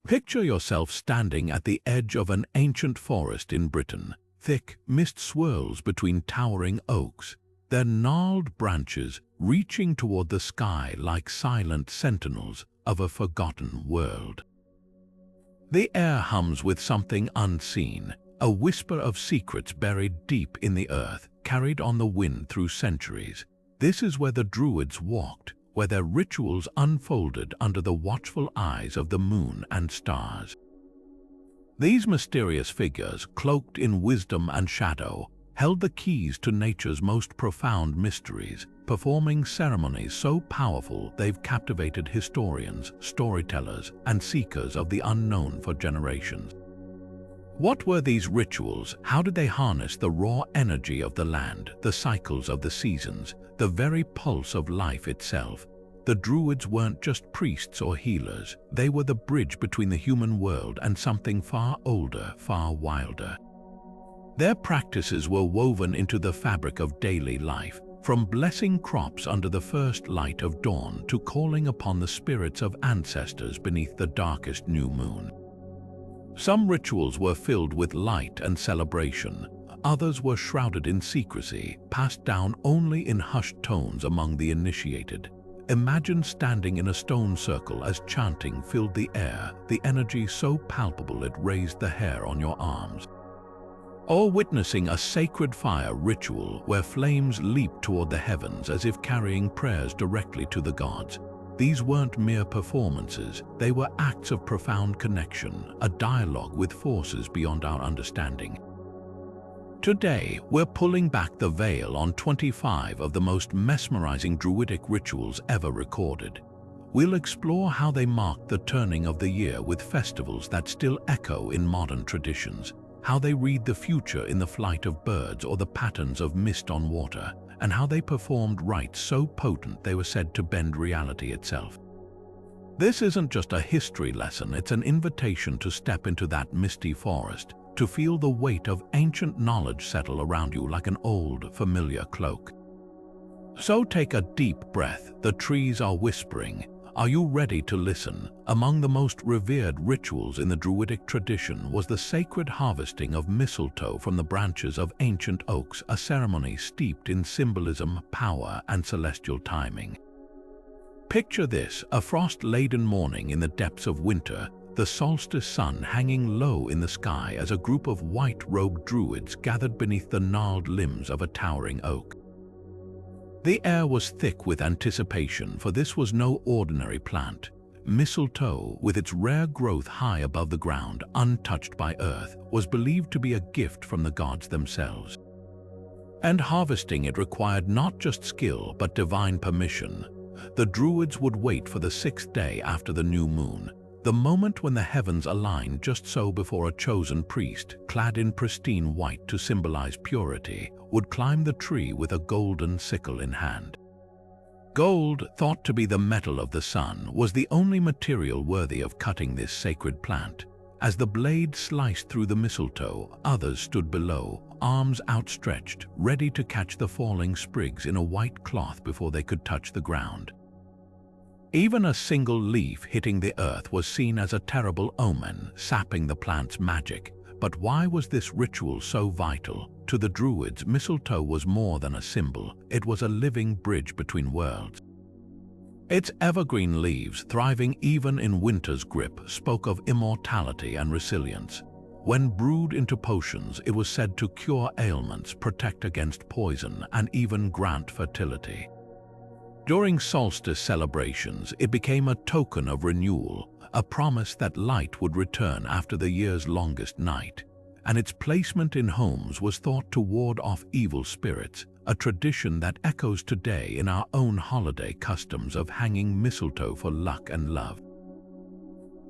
Picture yourself standing at the edge of an ancient forest in Britain. Thick mist swirls between towering oaks, their gnarled branches reaching toward the sky like silent sentinels of a forgotten world. The air hums with something unseen, a whisper of secrets buried deep in the earth, carried on the wind through centuries. This is where the Druids walked, where their rituals unfolded under the watchful eyes of the moon and stars. These mysterious figures, cloaked in wisdom and shadow, held the keys to nature's most profound mysteries, performing ceremonies so powerful they've captivated historians, storytellers, and seekers of the unknown for generations. What were these rituals? How did they harness the raw energy of the land, the cycles of the seasons, the very pulse of life itself? The Druids weren't just priests or healers. They were the bridge between the human world and something far older, far wilder. Their practices were woven into the fabric of daily life, from blessing crops under the first light of dawn to calling upon the spirits of ancestors beneath the darkest new moon. Some rituals were filled with light and celebration. Others were shrouded in secrecy, passed down only in hushed tones among the initiated. Imagine standing in a stone circle as chanting filled the air, the energy so palpable it raised the hair on your arms. Or witnessing a sacred fire ritual where flames leaped toward the heavens as if carrying prayers directly to the gods. These weren't mere performances, they were acts of profound connection, a dialogue with forces beyond our understanding. Today, we're pulling back the veil on 25 of the most mesmerizing Druidic rituals ever recorded. We'll explore how they marked the turning of the year with festivals that still echo in modern traditions, how they read the future in the flight of birds or the patterns of mist on water, and how they performed rites so potent they were said to bend reality itself. This isn't just a history lesson, it's an invitation to step into that misty forest, to feel the weight of ancient knowledge settle around you like an old, familiar cloak. So take a deep breath, the trees are whispering. Are you ready to listen? Among the most revered rituals in the Druidic tradition was the sacred harvesting of mistletoe from the branches of ancient oaks, a ceremony steeped in symbolism, power, and celestial timing. Picture this, a frost-laden morning in the depths of winter, the solstice sun hanging low in the sky as a group of white-robed Druids gathered beneath the gnarled limbs of a towering oak. The air was thick with anticipation, for this was no ordinary plant. Mistletoe, with its rare growth high above the ground, untouched by earth, was believed to be a gift from the gods themselves. And harvesting it required not just skill, but divine permission. The Druids would wait for the 6th day after the new moon, the moment when the heavens aligned just so before a chosen priest, clad in pristine white to symbolize purity, would climb the tree with a golden sickle in hand. Gold, thought to be the metal of the sun, was the only material worthy of cutting this sacred plant. As the blade sliced through the mistletoe, others stood below, arms outstretched, ready to catch the falling sprigs in a white cloth before they could touch the ground. Even a single leaf hitting the earth was seen as a terrible omen, sapping the plant's magic. But why was this ritual so vital? To the Druids, mistletoe was more than a symbol. It was a living bridge between worlds. Its evergreen leaves, thriving even in winter's grip, spoke of immortality and resilience. When brewed into potions, it was said to cure ailments, protect against poison, and even grant fertility. During solstice celebrations, it became a token of renewal, a promise that light would return after the year's longest night. And its placement in homes was thought to ward off evil spirits, a tradition that echoes today in our own holiday customs of hanging mistletoe for luck and love.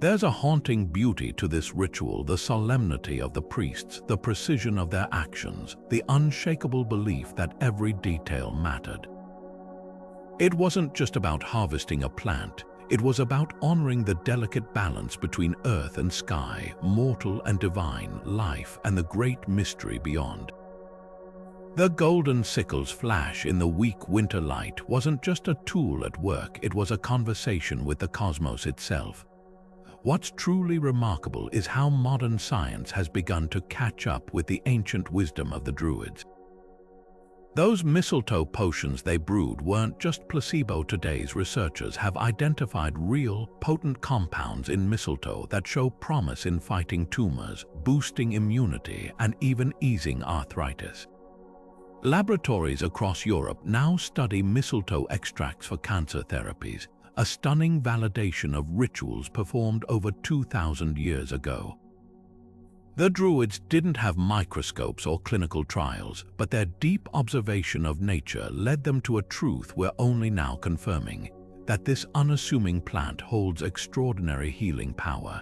There's a haunting beauty to this ritual, the solemnity of the priests, the precision of their actions, the unshakable belief that every detail mattered. It wasn't just about harvesting a plant, it was about honoring the delicate balance between earth and sky, mortal and divine, life and the great mystery beyond. The golden sickle's flash in the weak winter light wasn't just a tool at work, it was a conversation with the cosmos itself. What's truly remarkable is how modern science has begun to catch up with the ancient wisdom of the Druids. Those mistletoe potions they brewed weren't just placebo. Today's researchers have identified real, potent compounds in mistletoe that show promise in fighting tumors, boosting immunity, and even easing arthritis. Laboratories across Europe now study mistletoe extracts for cancer therapies, a stunning validation of rituals performed over 2,000 years ago. The Druids didn't have microscopes or clinical trials, but their deep observation of nature led them to a truth we're only now confirming, that this unassuming plant holds extraordinary healing power.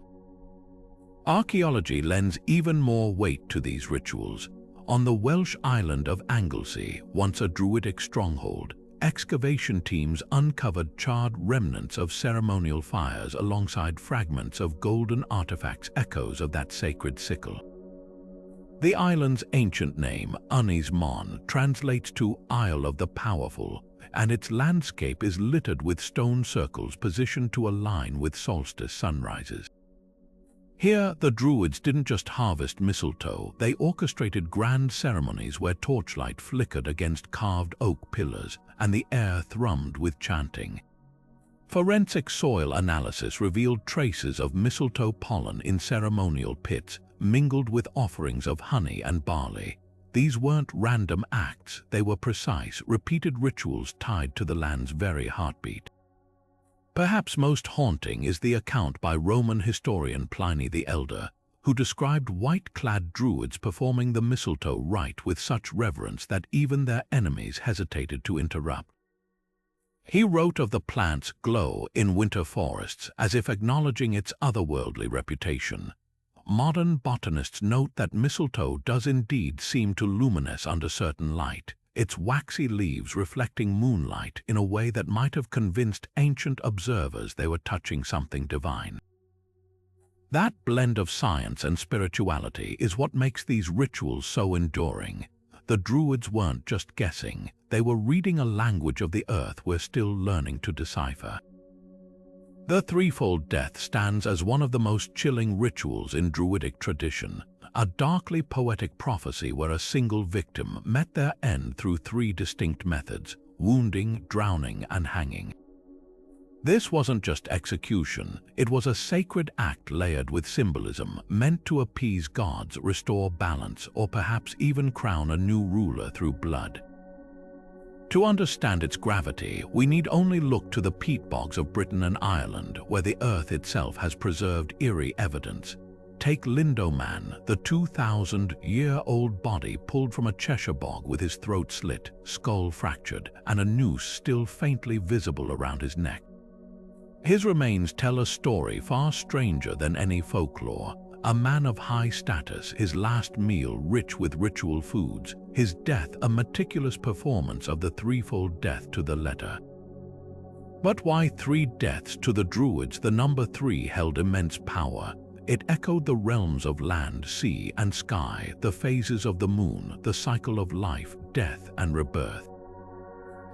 Archaeology lends even more weight to these rituals. On the Welsh island of Anglesey, once a Druidic stronghold, excavation teams uncovered charred remnants of ceremonial fires alongside fragments of golden artifacts, echoes of that sacred sickle. The island's ancient name, Ynys Mon, translates to Isle of the Powerful, and its landscape is littered with stone circles positioned to align with solstice sunrises. Here, the Druids didn't just harvest mistletoe, they orchestrated grand ceremonies where torchlight flickered against carved oak pillars and the air thrummed with chanting. Forensic soil analysis revealed traces of mistletoe pollen in ceremonial pits, mingled with offerings of honey and barley. These weren't random acts, they were precise, repeated rituals tied to the land's very heartbeat. Perhaps most haunting is the account by Roman historian Pliny the Elder, who described white-clad Druids performing the mistletoe rite with such reverence that even their enemies hesitated to interrupt. He wrote of the plant's glow in winter forests as if acknowledging its otherworldly reputation. Modern botanists note that mistletoe does indeed seem to luminesce under certain light, its waxy leaves reflecting moonlight in a way that might have convinced ancient observers they were touching something divine. That blend of science and spirituality is what makes these rituals so enduring. The Druids weren't just guessing, they were reading a language of the earth we're still learning to decipher. The Threefold Death stands as one of the most chilling rituals in Druidic tradition, a darkly poetic prophecy where a single victim met their end through three distinct methods: wounding, drowning, and hanging. This wasn't just execution, it was a sacred act layered with symbolism, meant to appease gods, restore balance, or perhaps even crown a new ruler through blood. To understand its gravity, we need only look to the peat bogs of Britain and Ireland, where the earth itself has preserved eerie evidence. Take Lindoman, the 2,000-year-old body pulled from a Cheshire bog with his throat slit, skull fractured, and a noose still faintly visible around his neck. His remains tell a story far stranger than any folklore. A man of high status, his last meal rich with ritual foods, his death a meticulous performance of the threefold death to the letter. But why three deaths? To the Druids, the number three held immense power. It echoed the realms of land, sea, and sky, the phases of the moon, the cycle of life, death, and rebirth.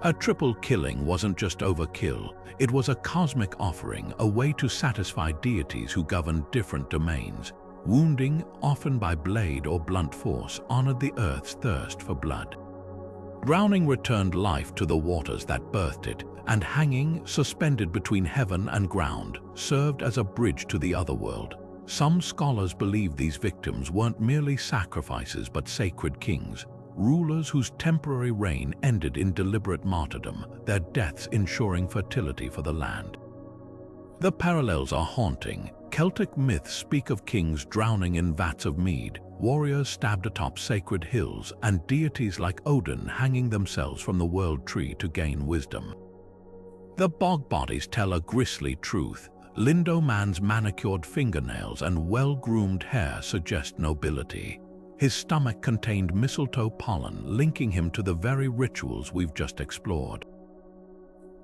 A triple killing wasn't just overkill, it was a cosmic offering, a way to satisfy deities who governed different domains. Wounding, often by blade or blunt force, honored the earth's thirst for blood. Drowning returned life to the waters that birthed it, and hanging, suspended between heaven and ground, served as a bridge to the otherworld. Some scholars believe these victims weren't merely sacrifices but sacred kings, rulers whose temporary reign ended in deliberate martyrdom, their deaths ensuring fertility for the land. The parallels are haunting. Celtic myths speak of kings drowning in vats of mead, warriors stabbed atop sacred hills, and deities like Odin hanging themselves from the world tree to gain wisdom. The bog bodies tell a grisly truth. Lindoman's manicured fingernails and well-groomed hair suggest nobility. His stomach contained mistletoe pollen, linking him to the very rituals we've just explored.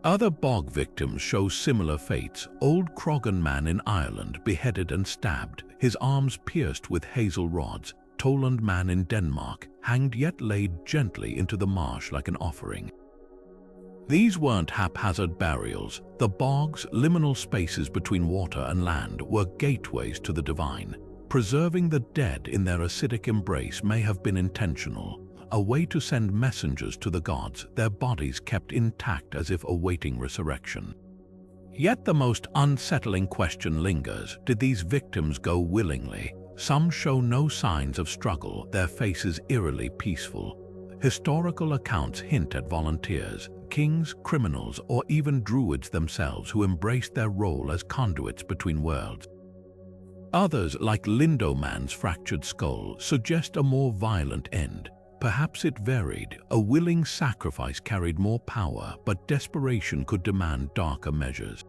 Other bog victims show similar fates. Old Croghan man in Ireland, beheaded and stabbed, his arms pierced with hazel rods. Toland man in Denmark, hanged yet laid gently into the marsh like an offering. These weren't haphazard burials. The bogs, liminal spaces between water and land, were gateways to the divine. Preserving the dead in their acidic embrace may have been intentional, a way to send messengers to the gods, their bodies kept intact as if awaiting resurrection. Yet the most unsettling question lingers: did these victims go willingly? Some show no signs of struggle, their faces eerily peaceful. Historical accounts hint at volunteers, kings, criminals, or even druids themselves who embraced their role as conduits between worlds. Others, like Lindoman's fractured skull, suggest a more violent end. Perhaps it varied. A willing sacrifice carried more power, but desperation could demand darker measures.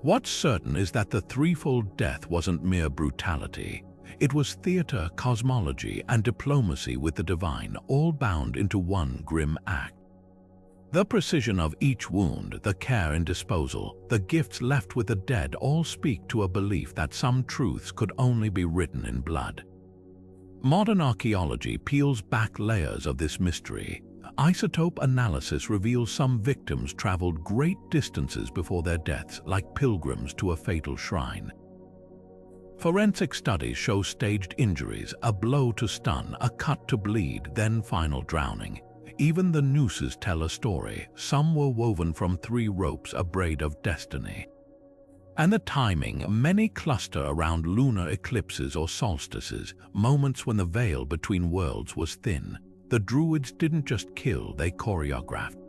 What's certain is that the Threefold Death wasn't mere brutality. It was theater, cosmology, and diplomacy with the divine, all bound into one grim act. The precision of each wound, the care in disposal, the gifts left with the dead all speak to a belief that some truths could only be written in blood. Modern archaeology peels back layers of this mystery. Isotope analysis reveals some victims traveled great distances before their deaths, like pilgrims to a fatal shrine. Forensic studies show staged injuries, a blow to stun, a cut to bleed, then final drowning. Even the nooses tell a story. Some were woven from 3 ropes, a braid of destiny. And the timing, many cluster around lunar eclipses or solstices, moments when the veil between worlds was thin. The Druids didn't just kill, they choreographed.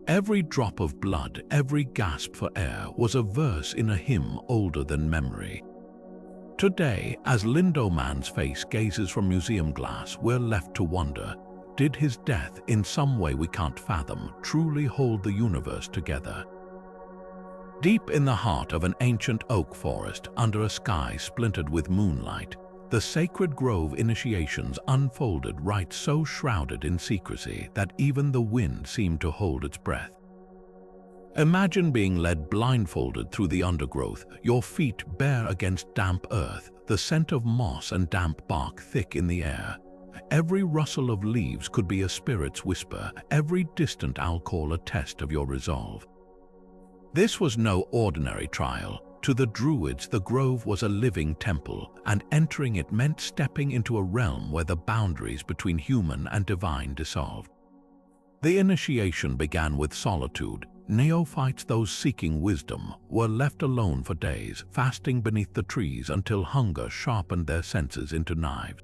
Every drop of blood, every gasp for air was a verse in a hymn older than memory. Today, as Lindoman's face gazes from museum glass, we're left to wonder, did his death, in some way we can't fathom, truly hold the universe together? Deep in the heart of an ancient oak forest, under a sky splintered with moonlight, the sacred grove initiations unfolded, rites so shrouded in secrecy that even the wind seemed to hold its breath. Imagine being led blindfolded through the undergrowth, your feet bare against damp earth, the scent of moss and damp bark thick in the air. Every rustle of leaves could be a spirit's whisper, every distant owl call a test of your resolve. This was no ordinary trial. To the Druids, the grove was a living temple, and entering it meant stepping into a realm where the boundaries between human and divine dissolved. The initiation began with solitude. Neophytes, those seeking wisdom, were left alone for days, fasting beneath the trees until hunger sharpened their senses into knives.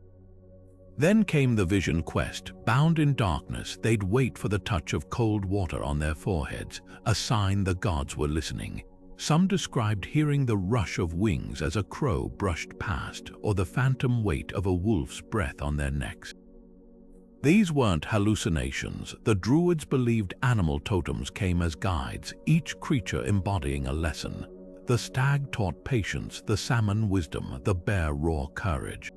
Then came the vision quest. Bound in darkness, they'd wait for the touch of cold water on their foreheads, a sign the gods were listening. Some described hearing the rush of wings as a crow brushed past, or the phantom weight of a wolf's breath on their necks. These weren't hallucinations. The Druids believed animal totems came as guides, each creature embodying a lesson. The stag taught patience, the salmon wisdom, the bear raw courage.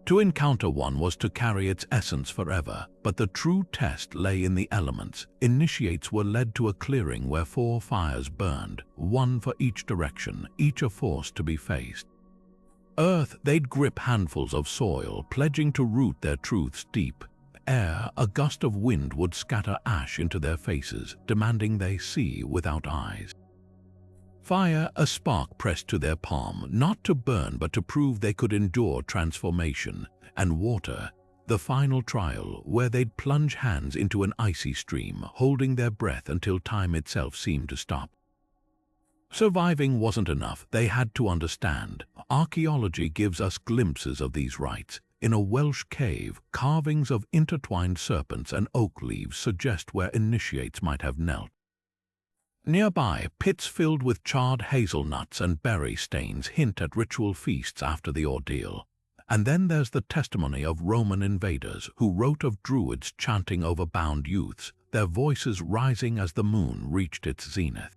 To encounter one was to carry its essence forever, but the true test lay in the elements. Initiates were led to a clearing where 4 fires burned, one for each direction, each a force to be faced. Earth, they'd grip handfuls of soil, pledging to root their truths deep. Air, a gust of wind would scatter ash into their faces, demanding they see without eyes. Fire, a spark pressed to their palm, not to burn but to prove they could endure transformation. And water, the final trial, where they'd plunge hands into an icy stream, holding their breath until time itself seemed to stop. Surviving wasn't enough, they had to understand. Archaeology gives us glimpses of these rites. In a Welsh cave, carvings of intertwined serpents and oak leaves suggest where initiates might have knelt. Nearby, pits filled with charred hazelnuts and berry stains hint at ritual feasts after the ordeal. And then there's the testimony of Roman invaders who wrote of Druids chanting over bound youths, their voices rising as the moon reached its zenith.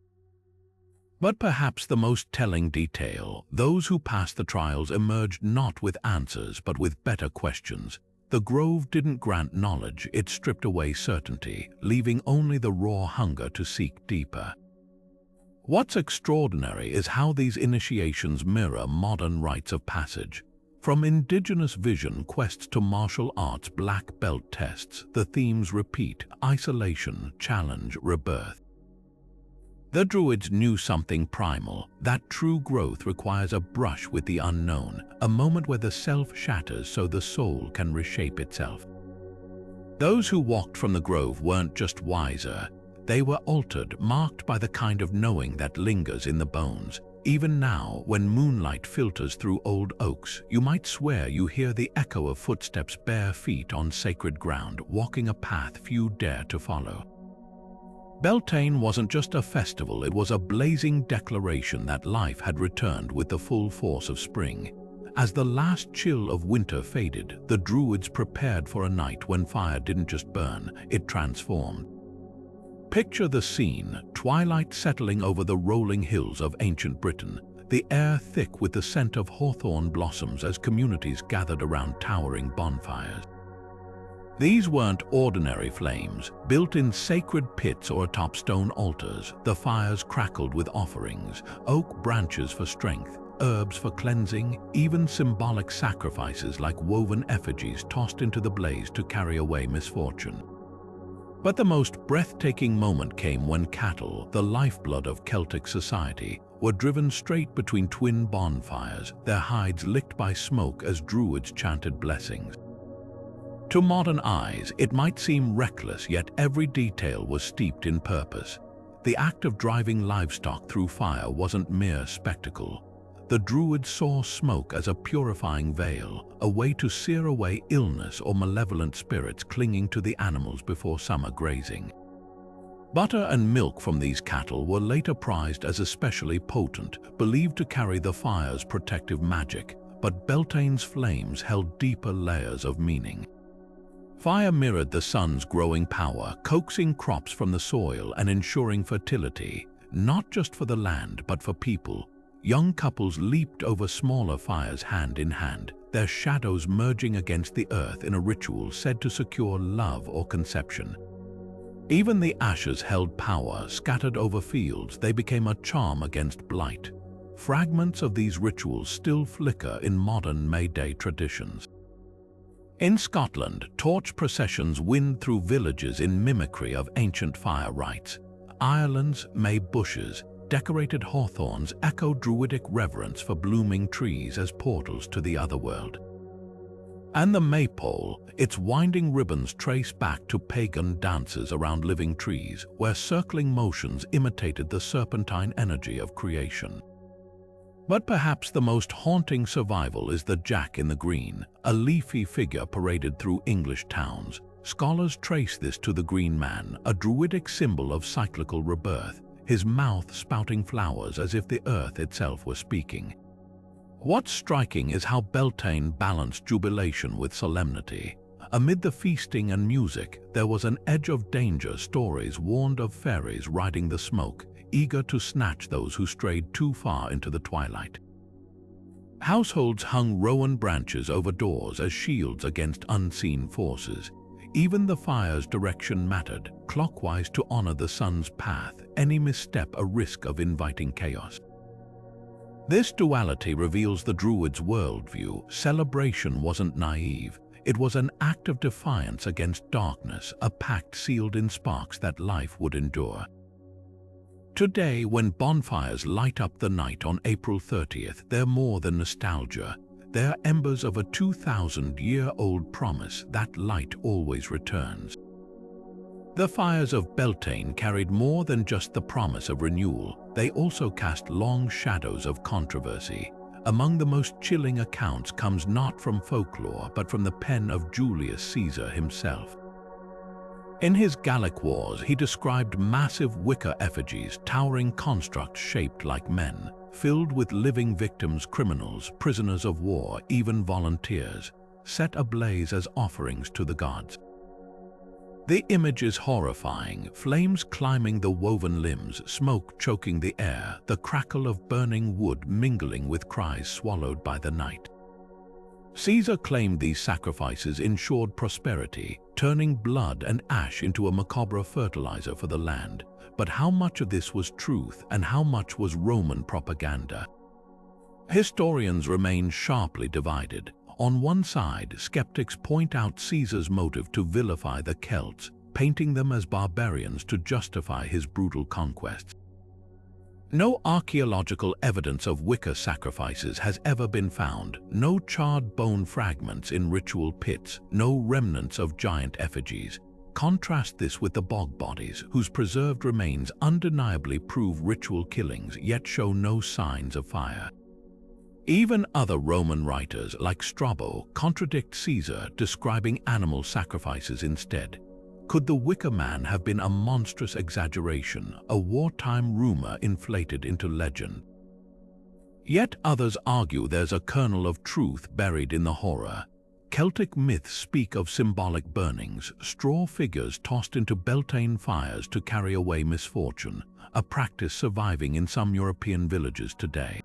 But perhaps the most telling detail, those who passed the trials emerged not with answers but with better questions. The grove didn't grant knowledge, it stripped away certainty, leaving only the raw hunger to seek deeper. What's extraordinary is how these initiations mirror modern rites of passage. From indigenous vision quests to martial arts black belt tests, the themes repeat: isolation, challenge, rebirth. The Druids knew something primal, that true growth requires a brush with the unknown, a moment where the self shatters so the soul can reshape itself. Those who walked from the grove weren't just wiser, they were altered, marked by the kind of knowing that lingers in the bones. Even now, when moonlight filters through old oaks, you might swear you hear the echo of footsteps, bare feet on sacred ground, walking a path few dare to follow. Beltaine wasn't just a festival, it was a blazing declaration that life had returned with the full force of spring. As the last chill of winter faded, the Druids prepared for a night when fire didn't just burn, it transformed. Picture the scene: twilight settling over the rolling hills of ancient Britain, the air thick with the scent of hawthorn blossoms as communities gathered around towering bonfires. These weren't ordinary flames. Built in sacred pits or atop stone altars, the fires crackled with offerings: oak branches for strength, herbs for cleansing, even symbolic sacrifices like woven effigies tossed into the blaze to carry away misfortune. But the most breathtaking moment came when cattle, the lifeblood of Celtic society, were driven straight between twin bonfires, their hides licked by smoke as Druids chanted blessings. To modern eyes, it might seem reckless, yet every detail was steeped in purpose. The act of driving livestock through fire wasn't mere spectacle. The Druids saw smoke as a purifying veil, a way to sear away illness or malevolent spirits clinging to the animals before summer grazing. Butter and milk from these cattle were later prized as especially potent, believed to carry the fire's protective magic, but Beltaine's flames held deeper layers of meaning. Fire mirrored the sun's growing power, coaxing crops from the soil and ensuring fertility, not just for the land but for people. Young couples leaped over smaller fires hand in hand, their shadows merging against the earth in a ritual said to secure love or conception. Even the ashes held power. Scattered over fields, they became a charm against blight. Fragments of these rituals still flicker in modern May Day traditions. In Scotland, torch processions wind through villages in mimicry of ancient fire rites. Ireland's May bushes, decorated hawthorns, echo Druidic reverence for blooming trees as portals to the otherworld. And the maypole, its winding ribbons trace back to pagan dances around living trees, where circling motions imitated the serpentine energy of creation. But perhaps the most haunting survival is the Jack in the Green, a leafy figure paraded through English towns. Scholars trace this to the Green Man, a Druidic symbol of cyclical rebirth, his mouth spouting flowers as if the earth itself were speaking. What's striking is how Beltaine balanced jubilation with solemnity. Amid the feasting and music, there was an edge of danger. Stories warned of fairies riding the smoke, eager to snatch those who strayed too far into the twilight. Households hung rowan branches over doors as shields against unseen forces. Even the fire's direction mattered, clockwise to honor the sun's path, any misstep a risk of inviting chaos. This duality reveals the Druids' worldview. Celebration wasn't naive. It was an act of defiance against darkness, a pact sealed in sparks that life would endure. Today, when bonfires light up the night on April 30th, they're more than nostalgia. They're embers of a 2,000-year-old promise that light always returns. The fires of Beltaine carried more than just the promise of renewal. They also cast long shadows of controversy. Among the most chilling accounts comes not from folklore, but from the pen of Julius Caesar himself. In his Gallic Wars, he described massive wicker effigies, towering constructs shaped like men, filled with living victims, criminals, prisoners of war, even volunteers, set ablaze as offerings to the gods. The image is horrifying: flames climbing the woven limbs, smoke choking the air, the crackle of burning wood mingling with cries swallowed by the night. Caesar claimed these sacrifices ensured prosperity, turning blood and ash into a macabre fertilizer for the land. But how much of this was truth and how much was Roman propaganda? Historians remain sharply divided. On one side, skeptics point out Caesar's motive to vilify the Celts, painting them as barbarians to justify his brutal conquests. No archaeological evidence of wicker sacrifices has ever been found, no charred bone fragments in ritual pits, no remnants of giant effigies. Contrast this with the bog bodies, whose preserved remains undeniably prove ritual killings yet show no signs of fire. Even other Roman writers, like Strabo, contradict Caesar, describing animal sacrifices instead. Could the Wicker Man have been a monstrous exaggeration, a wartime rumor inflated into legend? Yet others argue there's a kernel of truth buried in the horror. Celtic myths speak of symbolic burnings, straw figures tossed into Beltaine fires to carry away misfortune, a practice surviving in some European villages today.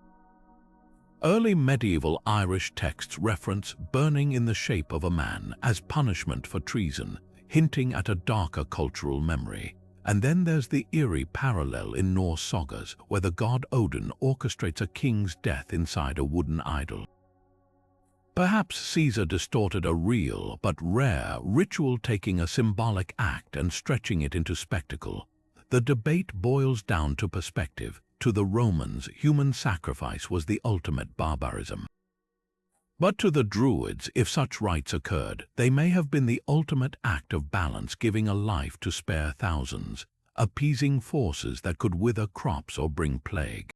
Early medieval Irish texts reference burning in the shape of a man as punishment for treason, hinting at a darker cultural memory. And then there's the eerie parallel in Norse sagas, where the god Odin orchestrates a king's death inside a wooden idol. Perhaps Caesar distorted a real but rare ritual, taking a symbolic act and stretching it into spectacle. The debate boils down to perspective. To the Romans, human sacrifice was the ultimate barbarism. But to the Druids, if such rites occurred, they may have been the ultimate act of balance, giving a life to spare thousands, appeasing forces that could wither crops or bring plague.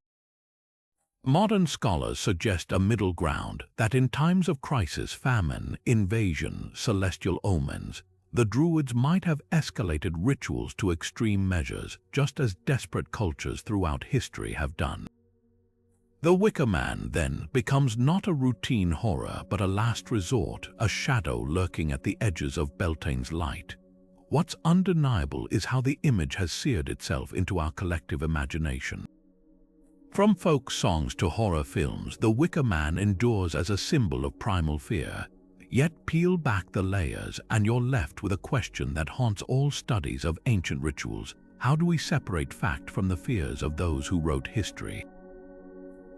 Modern scholars suggest a middle ground, that in times of crisis, famine, invasion, celestial omens, the Druids might have escalated rituals to extreme measures, just as desperate cultures throughout history have done. The Wicker Man, then, becomes not a routine horror but a last resort, a shadow lurking at the edges of Beltaine's light. What's undeniable is how the image has seared itself into our collective imagination. From folk songs to horror films, the Wicker Man endures as a symbol of primal fear. Yet peel back the layers and you're left with a question that haunts all studies of ancient rituals. How do we separate fact from the fears of those who wrote history?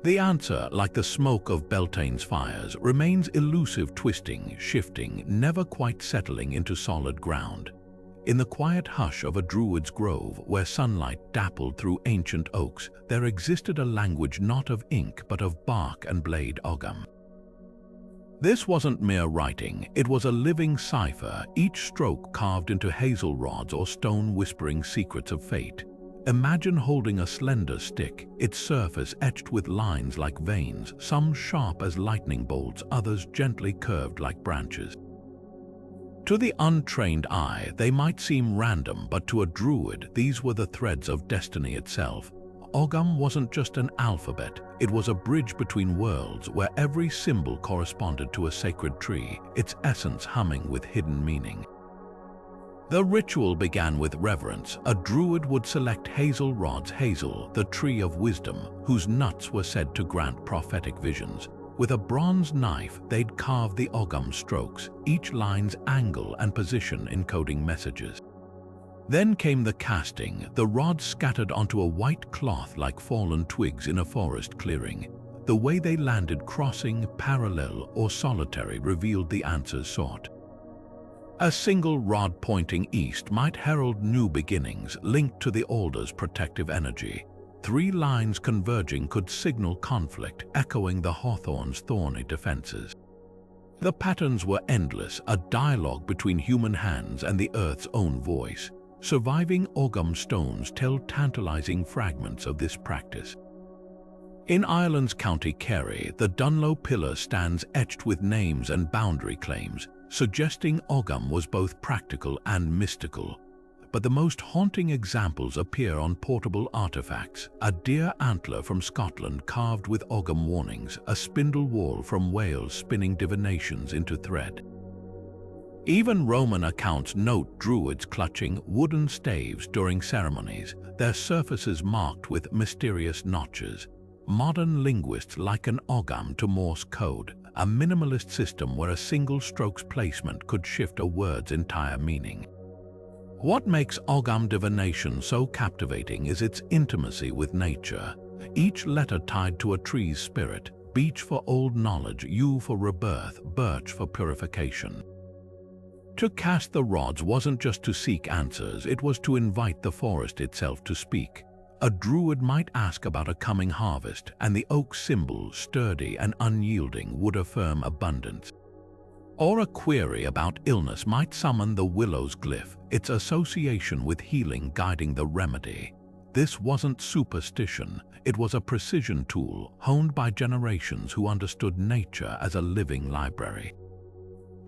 The answer, like the smoke of Beltaine's fires, remains elusive, twisting, shifting, never quite settling into solid ground. In the quiet hush of a Druid's grove, where sunlight dappled through ancient oaks, there existed a language not of ink but of bark and blade Ogham. This wasn't mere writing, it was a living cipher, each stroke carved into hazel rods or stone whispering secrets of fate. Imagine holding a slender stick, its surface etched with lines like veins, some sharp as lightning bolts, others gently curved like branches. To the untrained eye, they might seem random, but to a Druid, these were the threads of destiny itself. Ogham wasn't just an alphabet, it was a bridge between worlds where every symbol corresponded to a sacred tree, its essence humming with hidden meaning. The ritual began with reverence. A Druid would select hazel rods, hazel, the tree of wisdom, whose nuts were said to grant prophetic visions. With a bronze knife, they'd carve the Ogham strokes, each line's angle and position encoding messages. Then came the casting, the rods scattered onto a white cloth like fallen twigs in a forest clearing. The way they landed, crossing, parallel, or solitary, revealed the answers sought. A single rod pointing east might herald new beginnings, linked to the alder's protective energy. 3 lines converging could signal conflict, echoing the hawthorn's thorny defenses. The patterns were endless, a dialogue between human hands and the earth's own voice. Surviving Ogham stones tell tantalizing fragments of this practice. In Ireland's County Kerry, the Dunlow pillar stands etched with names and boundary claims, suggesting Ogham was both practical and mystical. But the most haunting examples appear on portable artifacts: a deer antler from Scotland carved with Ogham warnings, a spindle whorl from Wales spinning divinations into thread. Even Roman accounts note Druids clutching wooden staves during ceremonies, their surfaces marked with mysterious notches. Modern linguists liken Ogham to Morse code, a minimalist system where a single stroke's placement could shift a word's entire meaning. What makes Ogham divination so captivating is its intimacy with nature. Each letter tied to a tree's spirit, beech for old knowledge, yew for rebirth, birch for purification. To cast the rods wasn't just to seek answers, it was to invite the forest itself to speak. A druid might ask about a coming harvest, and the oak symbol, sturdy and unyielding, would affirm abundance. Or a query about illness might summon the willow's glyph, its association with healing guiding the remedy. This wasn't superstition, it was a precision tool honed by generations who understood nature as a living library.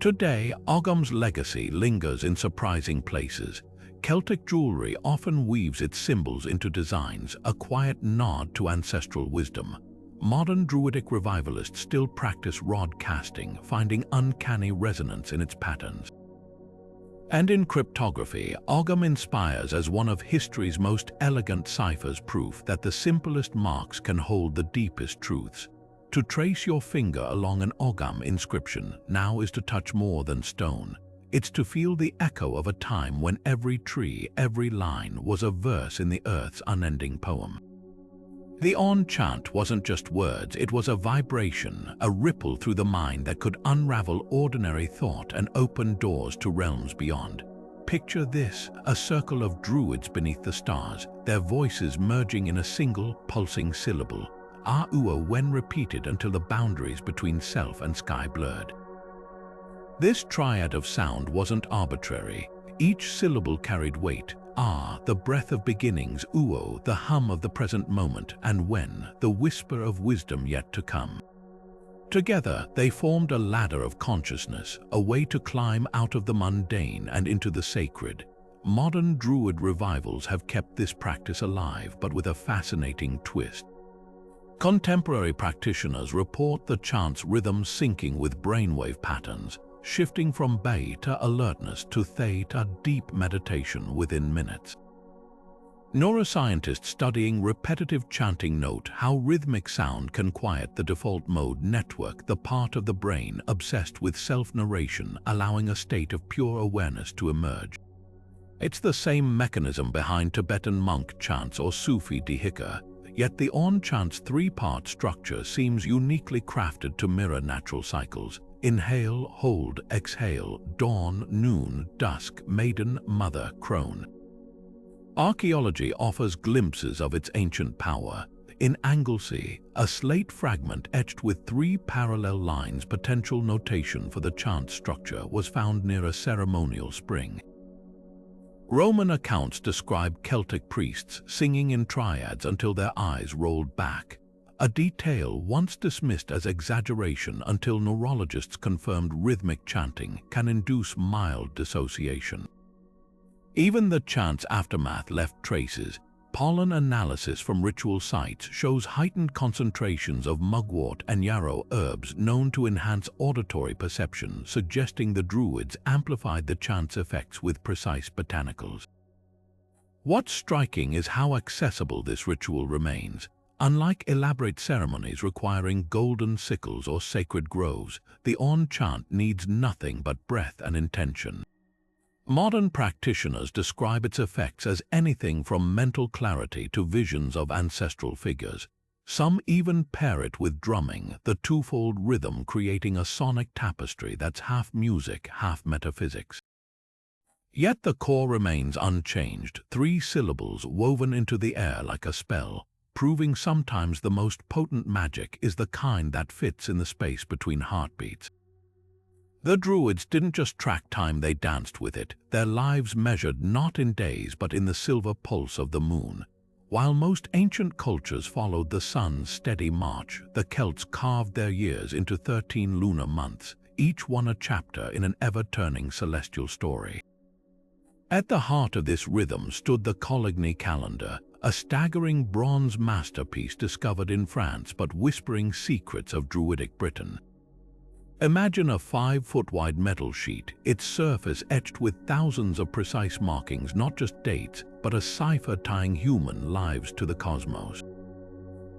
Today, Ogham's legacy lingers in surprising places. Celtic jewelry often weaves its symbols into designs, a quiet nod to ancestral wisdom. Modern Druidic revivalists still practice rod casting, finding uncanny resonance in its patterns. And in cryptography, Ogham inspires as one of history's most elegant ciphers, proof that the simplest marks can hold the deepest truths. To trace your finger along an Ogham inscription now is to touch more than stone. It's to feel the echo of a time when every tree, every line was a verse in the earth's unending poem. The On chant wasn't just words, it was a vibration, a ripple through the mind that could unravel ordinary thought and open doors to realms beyond. Picture this, a circle of druids beneath the stars, their voices merging in a single, pulsing syllable. Ah-ua, when repeated until the boundaries between self and sky blurred. This triad of sound wasn't arbitrary. Each syllable carried weight. Ah, the breath of beginnings, uo, the hum of the present moment, and when, the whisper of wisdom yet to come. Together, they formed a ladder of consciousness, a way to climb out of the mundane and into the sacred. Modern Druid revivals have kept this practice alive, but with a fascinating twist. Contemporary practitioners report the chant's rhythm syncing with brainwave patterns, shifting from beta alertness to theta deep meditation within minutes. Neuroscientists studying repetitive chanting note how rhythmic sound can quiet the default mode network, the part of the brain obsessed with self-narration, allowing a state of pure awareness to emerge. It's the same mechanism behind Tibetan monk chants or Sufi dhikr, yet the On chant's three-part structure seems uniquely crafted to mirror natural cycles. Inhale, hold, exhale, dawn, noon, dusk, maiden, mother, crone. Archaeology offers glimpses of its ancient power. In Anglesey, a slate fragment etched with 3 parallel lines, potential notation for the chant structure, was found near a ceremonial spring. Roman accounts describe Celtic priests singing in triads until their eyes rolled back, a detail once dismissed as exaggeration until neurologists confirmed rhythmic chanting can induce mild dissociation. Even the chant's aftermath left traces. Pollen analysis from ritual sites shows heightened concentrations of mugwort and yarrow herbs known to enhance auditory perception, suggesting the Druids amplified the chant's effects with precise botanicals. What's striking is how accessible this ritual remains. Unlike elaborate ceremonies requiring golden sickles or sacred groves, the On chant needs nothing but breath and intention. Modern practitioners describe its effects as anything from mental clarity to visions of ancestral figures. Some even pair it with drumming, the twofold rhythm creating a sonic tapestry that's half music, half metaphysics. Yet the core remains unchanged, 3 syllables woven into the air like a spell, proving sometimes the most potent magic is the kind that fits in the space between heartbeats. The Druids didn't just track time, they danced with it, their lives measured not in days but in the silver pulse of the moon. While most ancient cultures followed the sun's steady march, the Celts carved their years into 13 lunar months, each one a chapter in an ever-turning celestial story. At the heart of this rhythm stood the Coligny calendar, a staggering bronze masterpiece discovered in France but whispering secrets of Druidic Britain. Imagine a 5-foot-wide metal sheet, its surface etched with thousands of precise markings, not just dates, but a cipher tying human lives to the cosmos.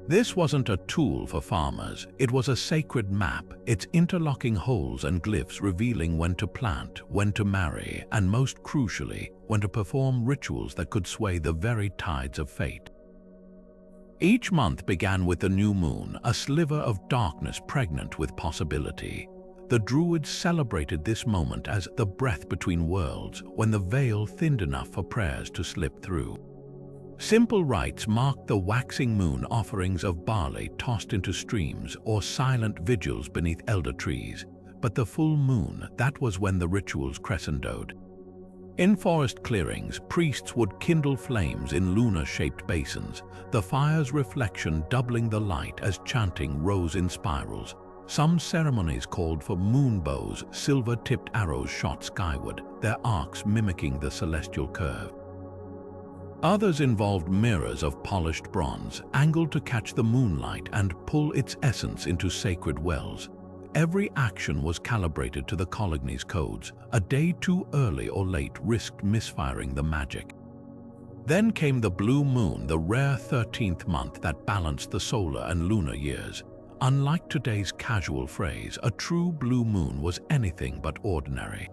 This wasn't a tool for farmers, it was a sacred map, its interlocking holes and glyphs revealing when to plant, when to marry, and most crucially, when to perform rituals that could sway the very tides of fate. Each month began with the new moon, a sliver of darkness pregnant with possibility. The Druids celebrated this moment as the breath between worlds, when the veil thinned enough for prayers to slip through. Simple rites marked the waxing moon, offerings of barley tossed into streams or silent vigils beneath elder trees. But the full moon, that was when the rituals crescendoed. In forest clearings, priests would kindle flames in lunar-shaped basins, the fire's reflection doubling the light as chanting rose in spirals. Some ceremonies called for moon bows, silver-tipped arrows shot skyward, their arcs mimicking the celestial curve. Others involved mirrors of polished bronze, angled to catch the moonlight and pull its essence into sacred wells. Every action was calibrated to the Coligny's codes. A day too early or late risked misfiring the magic. Then came the blue moon, the rare 13th month that balanced the solar and lunar years. Unlike today's casual phrase, a true blue moon was anything but ordinary.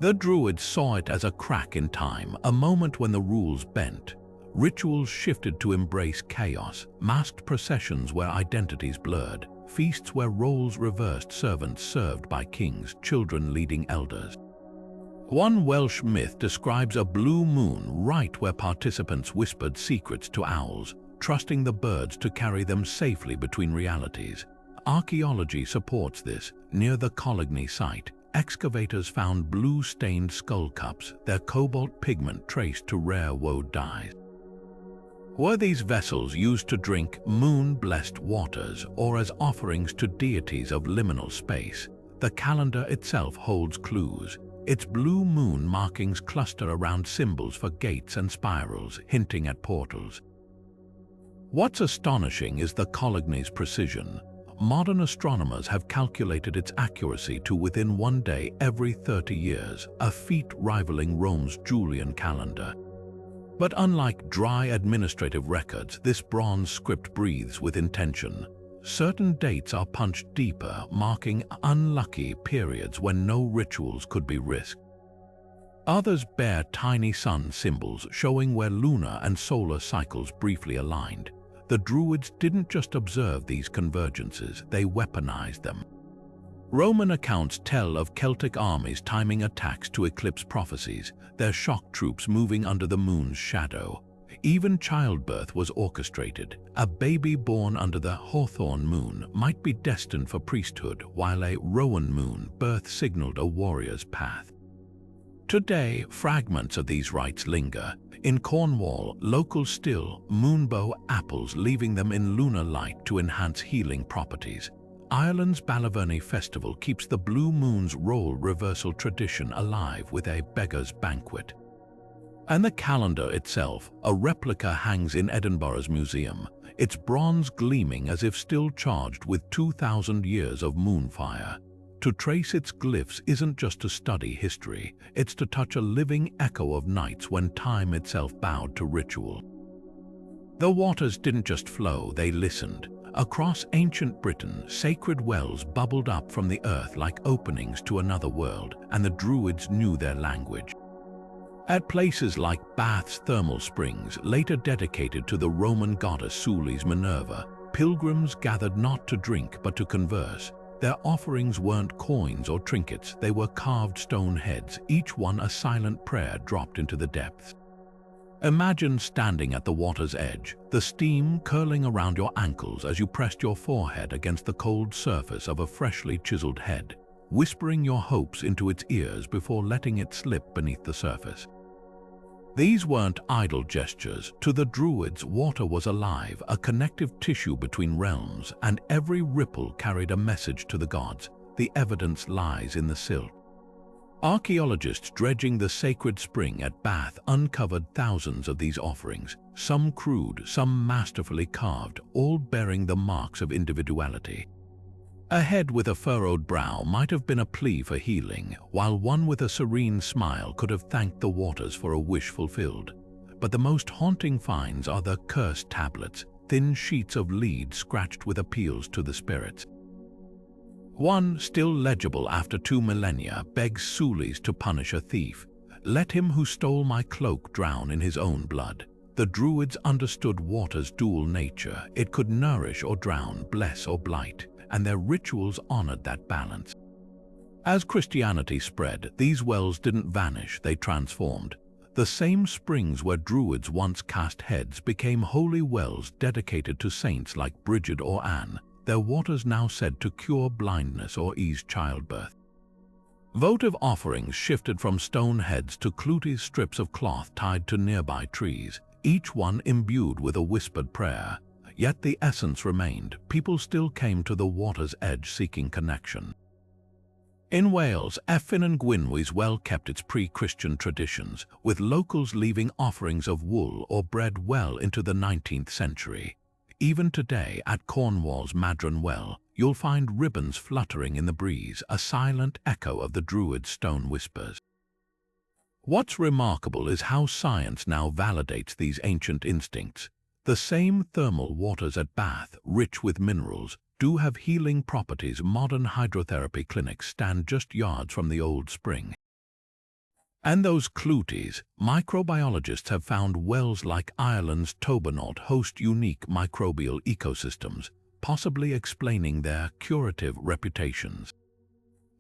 The Druids saw it as a crack in time, a moment when the rules bent. Rituals shifted to embrace chaos, masked processions where identities blurred, feasts where roles reversed, servants served by kings, children leading elders. One Welsh myth describes a blue moon rite where participants whispered secrets to owls, trusting the birds to carry them safely between realities. Archaeology supports this. Near the Coligny site, excavators found blue-stained skull cups, their cobalt pigment traced to rare Woad dyes. Were these vessels used to drink moon-blessed waters or as offerings to deities of liminal space? The calendar itself holds clues. Its blue moon markings cluster around symbols for gates and spirals, hinting at portals. What's astonishing is the Coligny's precision. Modern astronomers have calculated its accuracy to within 1 day every 30 years, a feat rivaling Rome's Julian calendar. But unlike dry administrative records, this bronze script breathes with intention. Certain dates are punched deeper, marking unlucky periods when no rituals could be risked. Others bear tiny sun symbols, showing where lunar and solar cycles briefly aligned. The Druids didn't just observe these convergences, they weaponized them. Roman accounts tell of Celtic armies timing attacks to eclipse prophecies, their shock troops moving under the moon's shadow. Even childbirth was orchestrated. A baby born under the hawthorn moon might be destined for priesthood, while a rowan moon birth signaled a warrior's path. Today, fragments of these rites linger. In Cornwall, locals still moonbow apples, leaving them in lunar light to enhance healing properties. Ireland's Ballyverney festival keeps the blue moon's role reversal tradition alive with a beggar's banquet. And the calendar itself, a replica, hangs in Edinburgh's museum, its bronze gleaming as if still charged with 2,000 years of moonfire. To trace its glyphs isn't just to study history, it's to touch a living echo of nights when time itself bowed to ritual. The waters didn't just flow, they listened. Across ancient Britain, sacred wells bubbled up from the earth like openings to another world, and the Druids knew their language. At places like Bath's thermal springs, later dedicated to the Roman goddess Suli's Minerva, pilgrims gathered not to drink but to converse. Their offerings weren't coins or trinkets, they were carved stone heads, each one a silent prayer dropped into the depths. Imagine standing at the water's edge, the steam curling around your ankles as you pressed your forehead against the cold surface of a freshly chiseled head, whispering your hopes into its ears before letting it slip beneath the surface. These weren't idle gestures. To the Druids, water was alive, a connective tissue between realms, and every ripple carried a message to the gods. The evidence lies in the silt. Archaeologists dredging the sacred spring at Bath uncovered thousands of these offerings, some crude, some masterfully carved, all bearing the marks of individuality. A head with a furrowed brow might have been a plea for healing, while one with a serene smile could have thanked the waters for a wish fulfilled. But the most haunting finds are the cursed tablets, thin sheets of lead scratched with appeals to the spirits. One, still legible after 2 millennia, begs Sulis to punish a thief. "Let him who stole my cloak drown in his own blood." The Druids understood water's dual nature. It could nourish or drown, bless or blight, and their rituals honored that balance. As Christianity spread, these wells didn't vanish, they transformed. The same springs where Druids once cast heads became holy wells dedicated to saints like Bridget or Anne, their waters now said to cure blindness or ease childbirth. Votive offerings shifted from stone heads to clooties, strips of cloth tied to nearby trees, each one imbued with a whispered prayer. Yet the essence remained. People still came to the water's edge seeking connection. In Wales, Effen and Gwynwy's well kept its pre-Christian traditions, with locals leaving offerings of wool or bread well into the 19th century. Even today, at Cornwall's Madron Well, you'll find ribbons fluttering in the breeze, a silent echo of the Druid stone whispers. What's remarkable is how science now validates these ancient instincts. The same thermal waters at Bath, rich with minerals, do have healing properties. Modern hydrotherapy clinics stand just yards from the old spring. And those clooties, microbiologists have found wells like Ireland's Tobernaut host unique microbial ecosystems, possibly explaining their curative reputations.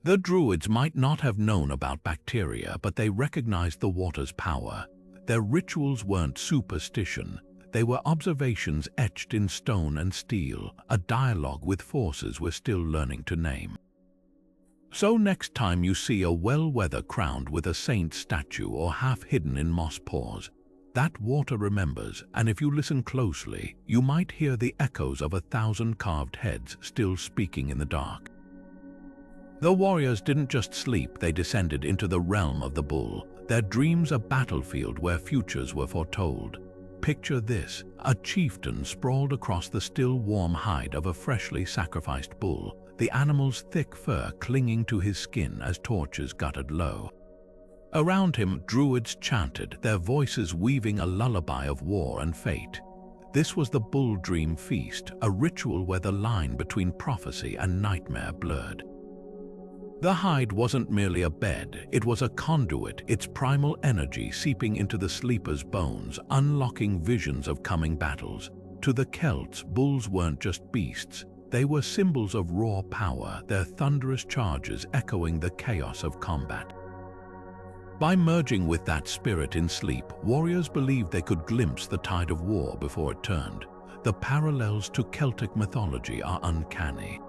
The Druids might not have known about bacteria, but they recognized the water's power. Their rituals weren't superstition. They were observations etched in stone and steel, a dialogue with forces we're still learning to name. So next time you see a well-weather crowned with a saint statue or half hidden in moss pores, that water remembers, and if you listen closely, you might hear the echoes of 1,000 carved heads still speaking in the dark. The warriors didn't just sleep, they descended into the realm of the bull, their dreams a battlefield where futures were foretold. Picture this, a chieftain sprawled across the still warm hide of a freshly sacrificed bull, the animal's thick fur clinging to his skin as torches guttered low. Around him, Druids chanted, their voices weaving a lullaby of war and fate. This was the Bull Dream Feast, a ritual where the line between prophecy and nightmare blurred. The hide wasn't merely a bed, it was a conduit, its primal energy seeping into the sleeper's bones, unlocking visions of coming battles. To the Celts, bulls weren't just beasts, they were symbols of raw power, their thunderous charges echoing the chaos of combat. By merging with that spirit in sleep, warriors believed they could glimpse the tide of war before it turned. The parallels to Celtic mythology are uncanny.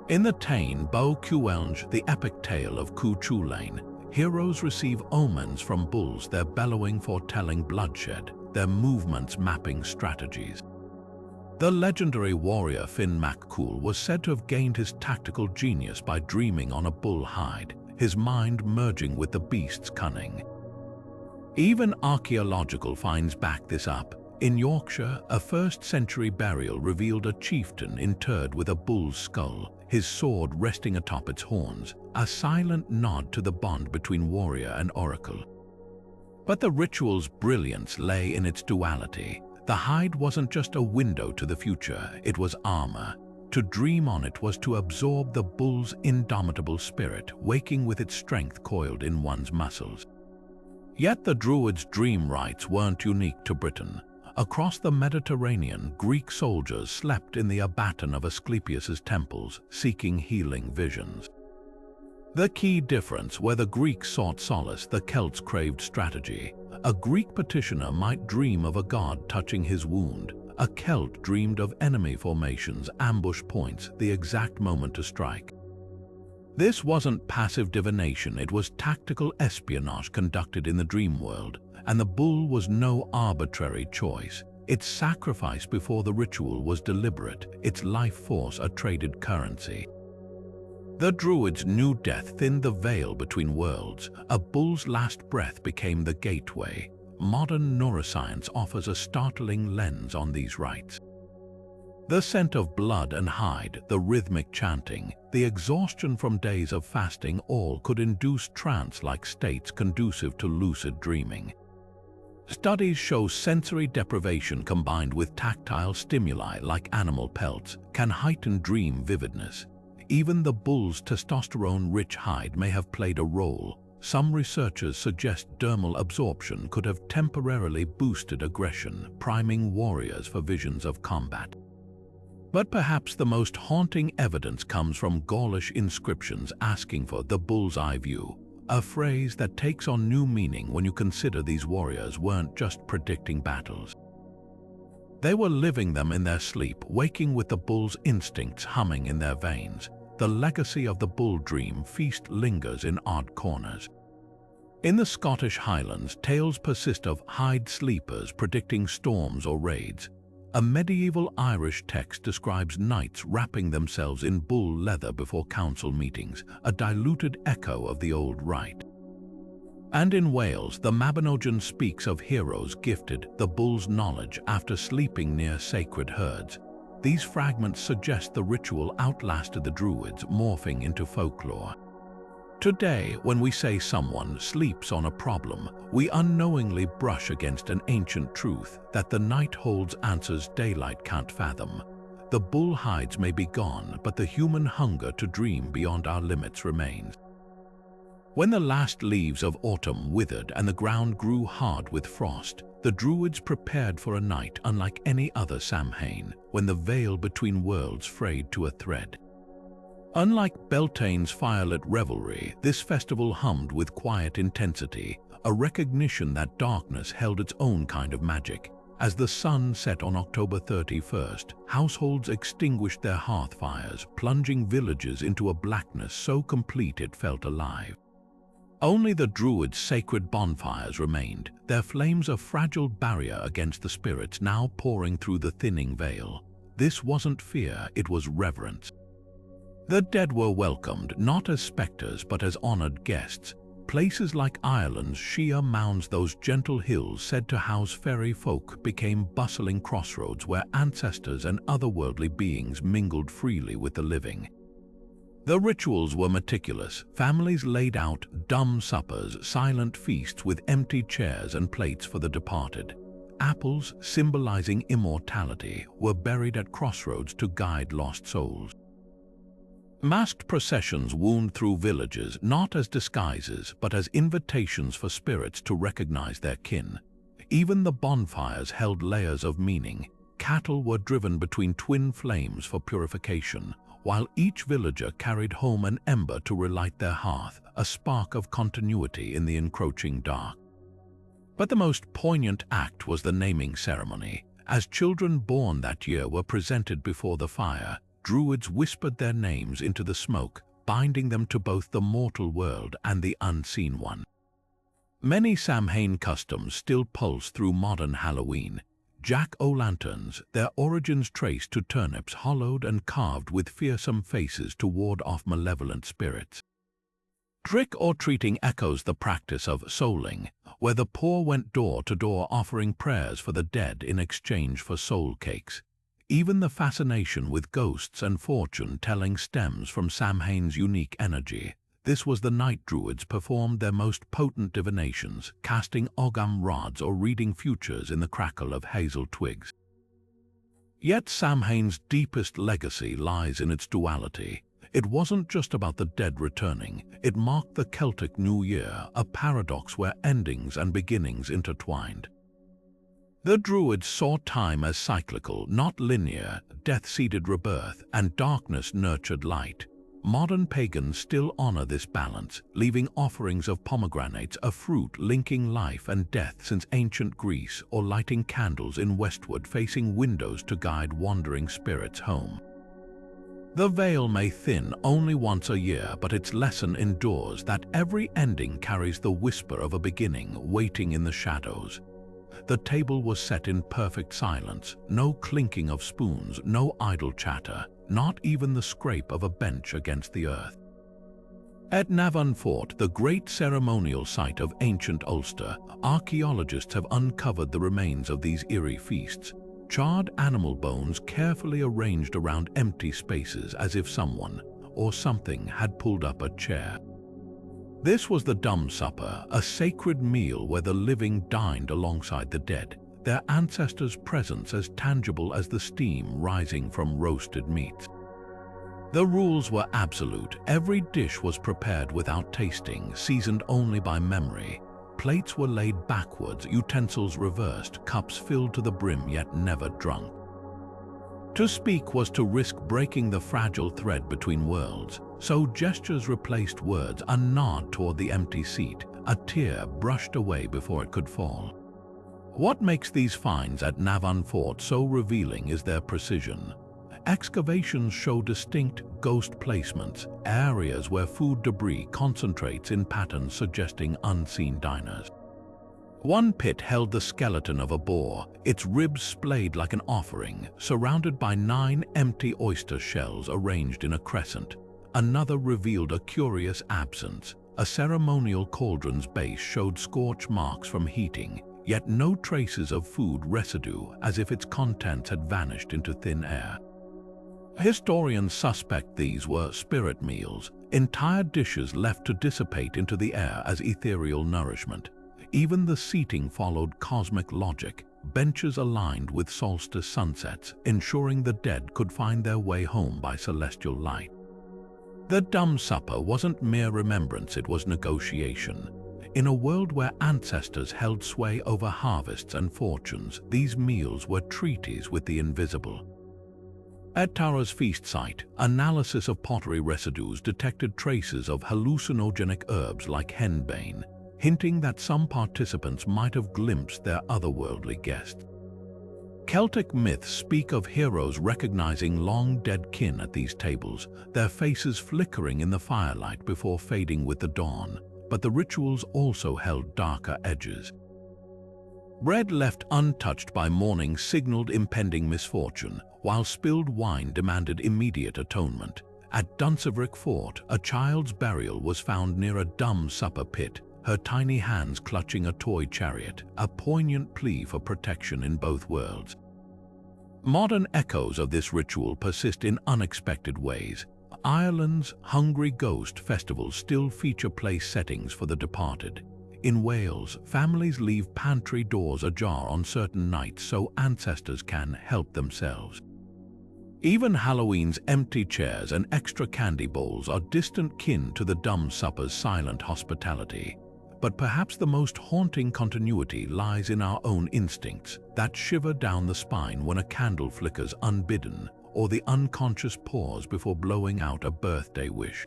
In the Táin Bó Cúailnge, the epic tale of Cú Chulainn, heroes receive omens from bulls, their bellowing foretelling bloodshed, their movements mapping strategies. The legendary warrior Finn mac Cool was said to have gained his tactical genius by dreaming on a bull hide, his mind merging with the beast's cunning. Even archaeological finds back this up. In Yorkshire, a 1st century burial revealed a chieftain interred with a bull's skull, his sword resting atop its horns, a silent nod to the bond between warrior and oracle. But the ritual's brilliance lay in its duality. The hide wasn't just a window to the future, it was armor. To dream on it was to absorb the bull's indomitable spirit, waking with its strength coiled in one's muscles. Yet the Druids' dream rites weren't unique to Britain. Across the Mediterranean, Greek soldiers slept in the abaton of Asclepius's temples, seeking healing visions. The key difference: where the Greeks sought solace, the Celts craved strategy. A Greek petitioner might dream of a god touching his wound. A Celt dreamed of enemy formations, ambush points, the exact moment to strike. This wasn't passive divination, it was tactical espionage conducted in the dream world. And the bull was no arbitrary choice. Its sacrifice before the ritual was deliberate, its life force a traded currency. The Druids knew death thinned the veil between worlds. A bull's last breath became the gateway. Modern neuroscience offers a startling lens on these rites. The scent of blood and hide, the rhythmic chanting, the exhaustion from days of fasting, all could induce trance-like states conducive to lucid dreaming. Studies show sensory deprivation combined with tactile stimuli like animal pelts can heighten dream vividness. Even the bull's testosterone-rich hide may have played a role. some researchers suggest dermal absorption could have temporarily boosted aggression, priming warriors for visions of combat. But perhaps the most haunting evidence comes from Gaulish inscriptions asking for the bull's eye view, a phrase that takes on new meaning when you consider these warriors weren't just predicting battles. They were living them in their sleep, waking with the bull's instincts humming in their veins. The legacy of the bull dream feast lingers in odd corners. In the Scottish Highlands, tales persist of hide sleepers predicting storms or raids. A medieval Irish text describes knights wrapping themselves in bull leather before council meetings, a diluted echo of the old rite. And in Wales, the Mabinogion speaks of heroes gifted the bull's knowledge after sleeping near sacred herds. These fragments suggest the ritual outlasted the Druids, morphing into folklore. Today, when we say someone sleeps on a problem, we unknowingly brush against an ancient truth that the night holds answers daylight can't fathom. The bull hides may be gone, but the human hunger to dream beyond our limits remains. When the last leaves of autumn withered and the ground grew hard with frost, the Druids prepared for a night unlike any other Samhain, when the veil between worlds frayed to a thread. Unlike Beltaine's firelit revelry, this festival hummed with quiet intensity, a recognition that darkness held its own kind of magic. As the sun set on October 31st, households extinguished their hearth fires, plunging villages into a blackness so complete it felt alive. Only the Druids' sacred bonfires remained, their flames a fragile barrier against the spirits now pouring through the thinning veil. This wasn't fear, it was reverence. The dead were welcomed, not as specters but as honored guests. Places like Ireland's sheer mounds, those gentle hills said to house fairy folk, became bustling crossroads where ancestors and otherworldly beings mingled freely with the living. The rituals were meticulous. Families laid out dumb suppers, silent feasts with empty chairs and plates for the departed. Apples, symbolizing immortality, were buried at crossroads to guide lost souls. Masked processions wound through villages, not as disguises, but as invitations for spirits to recognize their kin. Even the bonfires held layers of meaning. Cattle were driven between twin flames for purification, while each villager carried home an ember to relight their hearth, a spark of continuity in the encroaching dark. But the most poignant act was the naming ceremony. As children born that year were presented before the fire, Druids whispered their names into the smoke, binding them to both the mortal world and the unseen one. Many Samhain customs still pulse through modern Halloween. Jack-o'-lanterns, their origins traced to turnips hollowed and carved with fearsome faces to ward off malevolent spirits. Trick-or-treating echoes the practice of souling, where the poor went door to door offering prayers for the dead in exchange for soul cakes. Even the fascination with ghosts and fortune-telling stems from Samhain's unique energy. This was the night Druids performed their most potent divinations, casting Ogham rods or reading futures in the crackle of hazel twigs. Yet Samhain's deepest legacy lies in its duality. It wasn't just about the dead returning, it marked the Celtic New Year, a paradox where endings and beginnings intertwined. The Druids saw time as cyclical, not linear. Death seeded rebirth, and darkness nurtured light. Modern pagans still honor this balance, leaving offerings of pomegranates, a fruit linking life and death since ancient Greece, or lighting candles in Westwood facing windows to guide wandering spirits home. The veil may thin only once a year, but its lesson endures, that every ending carries the whisper of a beginning waiting in the shadows. The table was set in perfect silence, no clinking of spoons, no idle chatter, not even the scrape of a bench against the earth. At Navan Fort, the great ceremonial site of ancient Ulster, archaeologists have uncovered the remains of these eerie feasts. Charred animal bones carefully arranged around empty spaces as if someone or something had pulled up a chair. This was the Dumb Supper, a sacred meal where the living dined alongside the dead, their ancestors' presence as tangible as the steam rising from roasted meats. The rules were absolute. Every dish was prepared without tasting, seasoned only by memory. Plates were laid backwards, utensils reversed, cups filled to the brim yet never drunk. To speak was to risk breaking the fragile thread between worlds, so gestures replaced words, a nod toward the empty seat, a tear brushed away before it could fall. What makes these finds at Navan Fort so revealing is their precision. Excavations show distinct ghost placements, areas where food debris concentrates in patterns suggesting unseen diners. One pit held the skeleton of a boar, its ribs splayed like an offering, surrounded by 9 empty oyster shells arranged in a crescent. Another revealed a curious absence. A ceremonial cauldron's base showed scorch marks from heating, yet no traces of food residue, as if its contents had vanished into thin air. Historians suspect these were spirit meals, entire dishes left to dissipate into the air as ethereal nourishment. Even the seating followed cosmic logic, benches aligned with solstice sunsets, ensuring the dead could find their way home by celestial light. The dumb supper wasn't mere remembrance, it was negotiation. In a world where ancestors held sway over harvests and fortunes, these meals were treaties with the invisible. At Tara's feast site, analysis of pottery residues detected traces of hallucinogenic herbs like henbane, hinting that some participants might have glimpsed their otherworldly guests. Celtic myths speak of heroes recognizing long-dead kin at these tables, their faces flickering in the firelight before fading with the dawn, but the rituals also held darker edges. Bread left untouched by morning signaled impending misfortune, while spilled wine demanded immediate atonement. At Dunseverick Fort, a child's burial was found near a dumb supper pit, her tiny hands clutching a toy chariot, a poignant plea for protection in both worlds. Modern echoes of this ritual persist in unexpected ways. Ireland's Hungry Ghost festivals still feature place settings for the departed. In Wales, families leave pantry doors ajar on certain nights so ancestors can help themselves. Even Halloween's empty chairs and extra candy bowls are distant kin to the dumb supper's silent hospitality. But perhaps the most haunting continuity lies in our own instincts, that shiver down the spine when a candle flickers unbidden, or the unconscious pause before blowing out a birthday wish.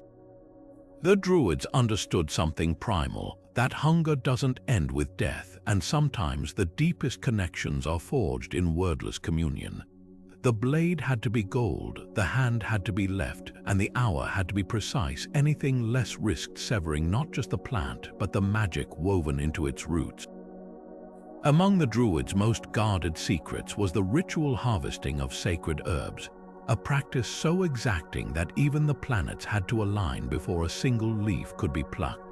The Druids understood something primal, that hunger doesn't end with death, and sometimes the deepest connections are forged in wordless communion. The blade had to be gold, the hand had to be left, and the hour had to be precise. Anything less risked severing not just the plant, but the magic woven into its roots. Among the Druids' most guarded secrets was the ritual harvesting of sacred herbs, a practice so exacting that even the planets had to align before a single leaf could be plucked.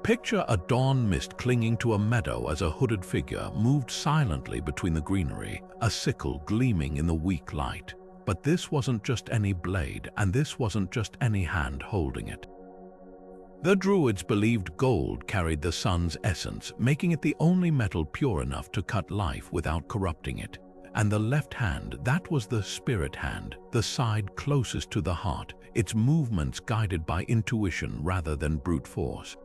Picture a dawn mist clinging to a meadow as a hooded figure moved silently between the greenery, a sickle gleaming in the weak light. But this wasn't just any blade, and this wasn't just any hand holding it. The Druids believed gold carried the sun's essence, making it the only metal pure enough to cut life without corrupting it. And the left hand, that was the spirit hand, the side closest to the heart, its movements guided by intuition rather than brute force.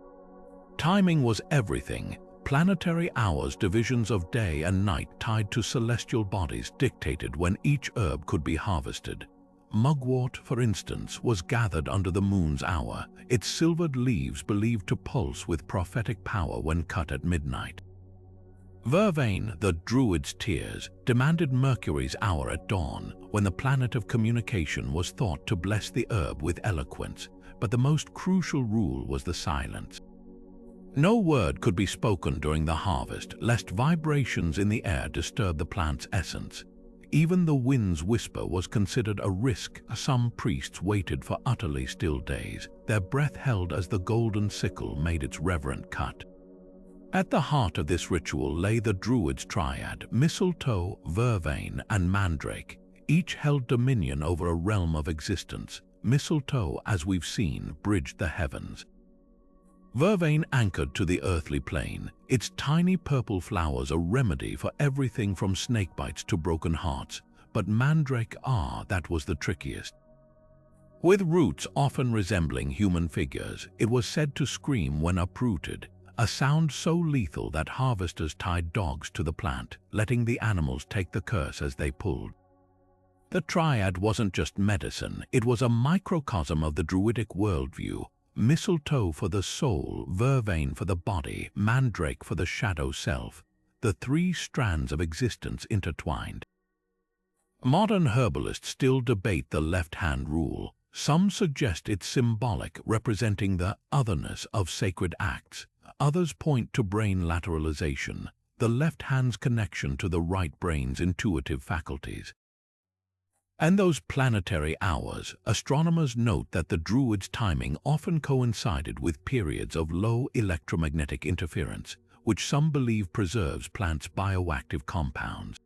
Timing was everything. Planetary hours, divisions of day and night tied to celestial bodies dictated when each herb could be harvested. Mugwort, for instance, was gathered under the moon's hour, its silvered leaves believed to pulse with prophetic power when cut at midnight. Vervain, the Druid's tears, demanded Mercury's hour at dawn, when the planet of communication was thought to bless the herb with eloquence, but the most crucial rule was the silence. No word could be spoken during the harvest, lest vibrations in the air disturb the plant's essence. Even the wind's whisper was considered a risk. Some priests waited for utterly still days, their breath held as the golden sickle made its reverent cut. At the heart of this ritual lay the Druids' triad, mistletoe, vervain, and mandrake. Each held dominion over a realm of existence. Mistletoe, as we've seen, bridged the heavens. Vervain anchored to the earthly plane, its tiny purple flowers a remedy for everything from snakebites to broken hearts. But mandrake, that was the trickiest. With roots often resembling human figures, it was said to scream when uprooted, a sound so lethal that harvesters tied dogs to the plant, letting the animals take the curse as they pulled. The triad wasn't just medicine, it was a microcosm of the Druidic worldview: mistletoe for the soul, vervain for the body, mandrake for the shadow self, the three strands of existence intertwined. Modern herbalists still debate the left-hand rule. Some suggest it's symbolic, representing the otherness of sacred acts. Others point to brain lateralization, the left hand's connection to the right brain's intuitive faculties. And those planetary hours, astronomers note that the Druids' timing often coincided with periods of low electromagnetic interference, which some believe preserves plants' bioactive compounds.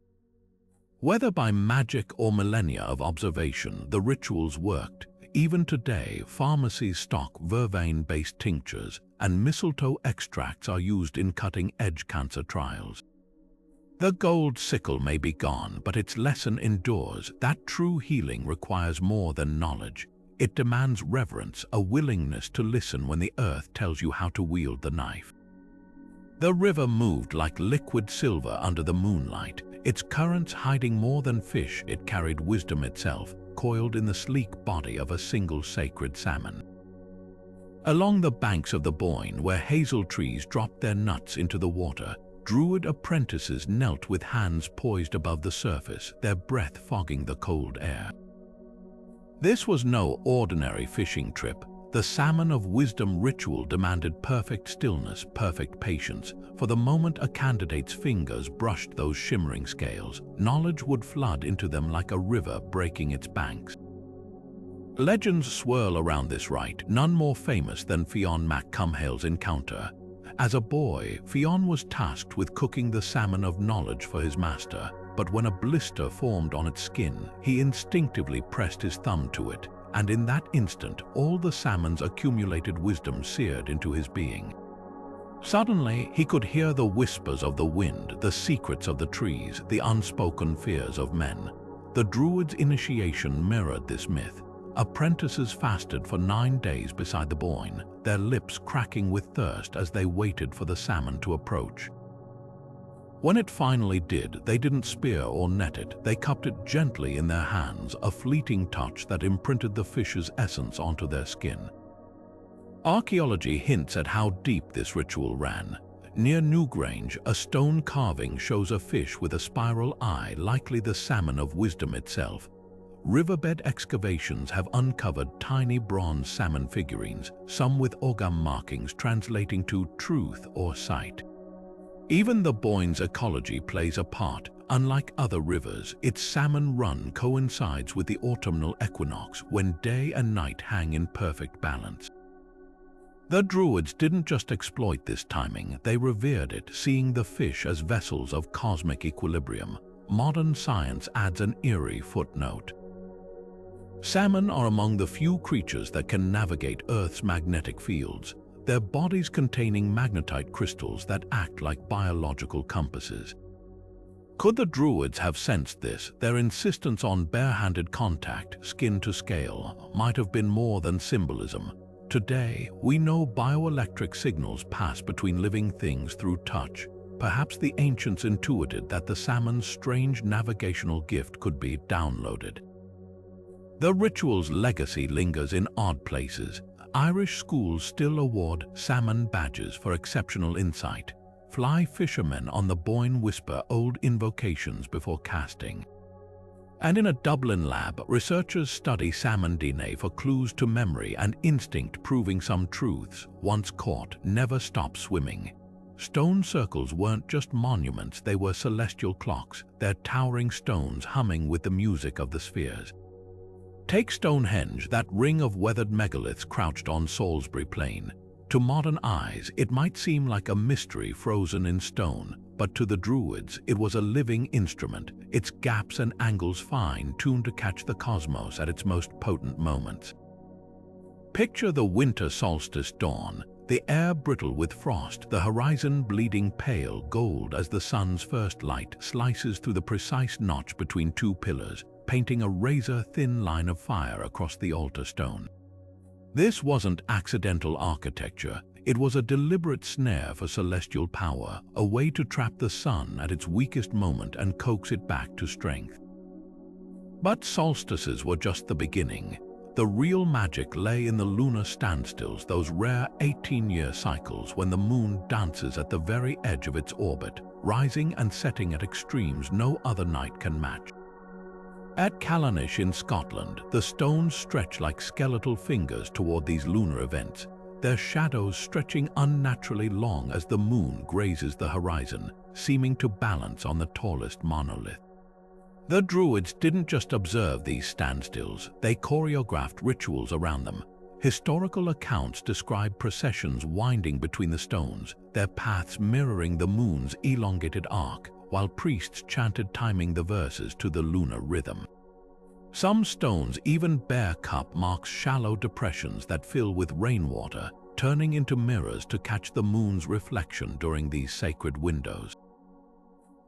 Whether by magic or millennia of observation, the rituals worked. Even today, pharmacies stock vervain-based tinctures, and mistletoe extracts are used in cutting-edge cancer trials. The gold sickle may be gone, but its lesson endures that true healing requires more than knowledge. It demands reverence, a willingness to listen when the earth tells you how to wield the knife. The river moved like liquid silver under the moonlight, its currents hiding more than fish. It carried wisdom itself, coiled in the sleek body of a single sacred salmon. Along the banks of the Boyne, where hazel trees dropped their nuts into the water, Druid apprentices knelt with hands poised above the surface, their breath fogging the cold air. This was no ordinary fishing trip. The salmon of wisdom ritual demanded perfect stillness, perfect patience. For the moment a candidate's fingers brushed those shimmering scales, knowledge would flood into them like a river breaking its banks. Legends swirl around this rite, none more famous than Fionn mac Cumhale's encounter. As a boy, Fionn was tasked with cooking the salmon of knowledge for his master, but when a blister formed on its skin, he instinctively pressed his thumb to it, and in that instant, all the salmon's accumulated wisdom seared into his being. Suddenly, he could hear the whispers of the wind, the secrets of the trees, the unspoken fears of men. The Druids' initiation mirrored this myth. Apprentices fasted for 9 days beside the Boyne, their lips cracking with thirst as they waited for the salmon to approach. When it finally did, they didn't spear or net it, they cupped it gently in their hands, a fleeting touch that imprinted the fish's essence onto their skin. Archaeology hints at how deep this ritual ran. Near Newgrange, a stone carving shows a fish with a spiral eye, likely the salmon of wisdom itself. Riverbed excavations have uncovered tiny bronze salmon figurines, some with Ogham markings translating to truth or sight. Even the Boyne's ecology plays a part. Unlike other rivers, its salmon run coincides with the autumnal equinox, when day and night hang in perfect balance. The Druids didn't just exploit this timing, they revered it, seeing the fish as vessels of cosmic equilibrium. Modern science adds an eerie footnote. Salmon are among the few creatures that can navigate Earth's magnetic fields, their bodies containing magnetite crystals that act like biological compasses. Could the Druids have sensed this? Their insistence on bare-handed contact, skin to scale, might have been more than symbolism. Today, we know bioelectric signals pass between living things through touch. Perhaps the ancients intuited that the salmon's strange navigational gift could be downloaded. The ritual's legacy lingers in odd places. Irish schools still award salmon badges for exceptional insight. Fly fishermen on the Boyne whisper old invocations before casting. And in a Dublin lab, researchers study salmon DNA for clues to memory and instinct, proving some truths, once caught, never stop swimming. Stone circles weren't just monuments, they were celestial clocks, their towering stones humming with the music of the spheres. Take Stonehenge, that ring of weathered megaliths crouched on Salisbury Plain. To modern eyes, it might seem like a mystery frozen in stone, but to the Druids, it was a living instrument, its gaps and angles fine-tuned to catch the cosmos at its most potent moments. Picture the winter solstice dawn, the air brittle with frost, the horizon bleeding pale gold as the sun's first light slices through the precise notch between two pillars. painting a razor-thin line of fire across the altar stone. This wasn't accidental architecture. It was a deliberate snare for celestial power, a way to trap the sun at its weakest moment and coax it back to strength. But solstices were just the beginning. The real magic lay in the lunar standstills, those rare 18-year cycles when the moon dances at the very edge of its orbit, rising and setting at extremes no other night can match. At Callanish in Scotland, the stones stretch like skeletal fingers toward these lunar events, their shadows stretching unnaturally long as the moon grazes the horizon, seeming to balance on the tallest monolith. The Druids didn't just observe these standstills, they choreographed rituals around them. Historical accounts describe processions winding between the stones, their paths mirroring the moon's elongated arc, while priests chanted timing the verses to the lunar rhythm. Some stones even bear cup marks, shallow depressions that fill with rainwater, turning into mirrors to catch the moon's reflection during these sacred windows.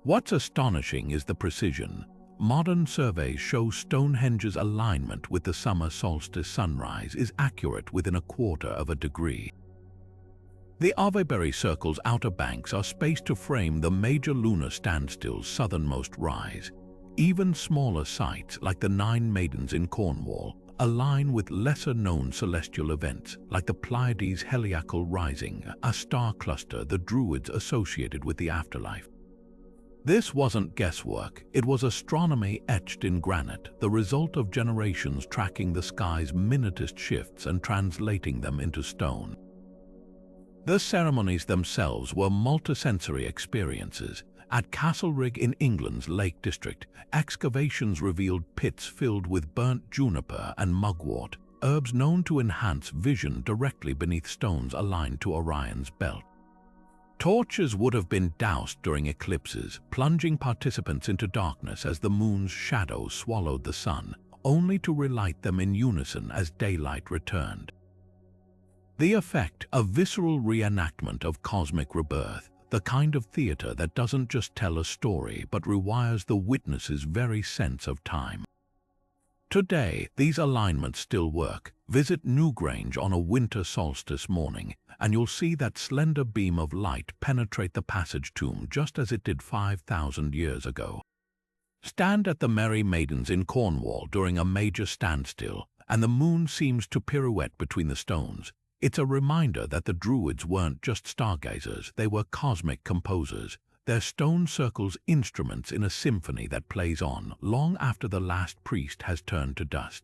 What's astonishing is the precision. Modern surveys show Stonehenge's alignment with the summer solstice sunrise is accurate within a quarter of a degree. The Avebury Circle's outer banks are spaced to frame the major lunar standstill's southernmost rise. Even smaller sites, like the Nine Maidens in Cornwall, align with lesser-known celestial events, like the Pleiades' heliacal rising, a star cluster the Druids associated with the afterlife. This wasn't guesswork, it was astronomy etched in granite, the result of generations tracking the sky's minutest shifts and translating them into stone. The ceremonies themselves were multisensory experiences. At Castlerigg in England's Lake District, excavations revealed pits filled with burnt juniper and mugwort, herbs known to enhance vision directly beneath stones aligned to Orion's belt. Torches would have been doused during eclipses, plunging participants into darkness as the moon's shadow swallowed the sun, only to relight them in unison as daylight returned. The effect, a visceral reenactment of cosmic rebirth, the kind of theater that doesn't just tell a story but rewires the witness's very sense of time. Today, these alignments still work. Visit Newgrange on a winter solstice morning, and you'll see that slender beam of light penetrate the passage tomb just as it did 5,000 years ago. Stand at the Merry Maidens in Cornwall during a major standstill, and the moon seems to pirouette between the stones. It's a reminder that the Druids weren't just stargazers, they were cosmic composers, their stone circles instruments in a symphony that plays on long after the last priest has turned to dust.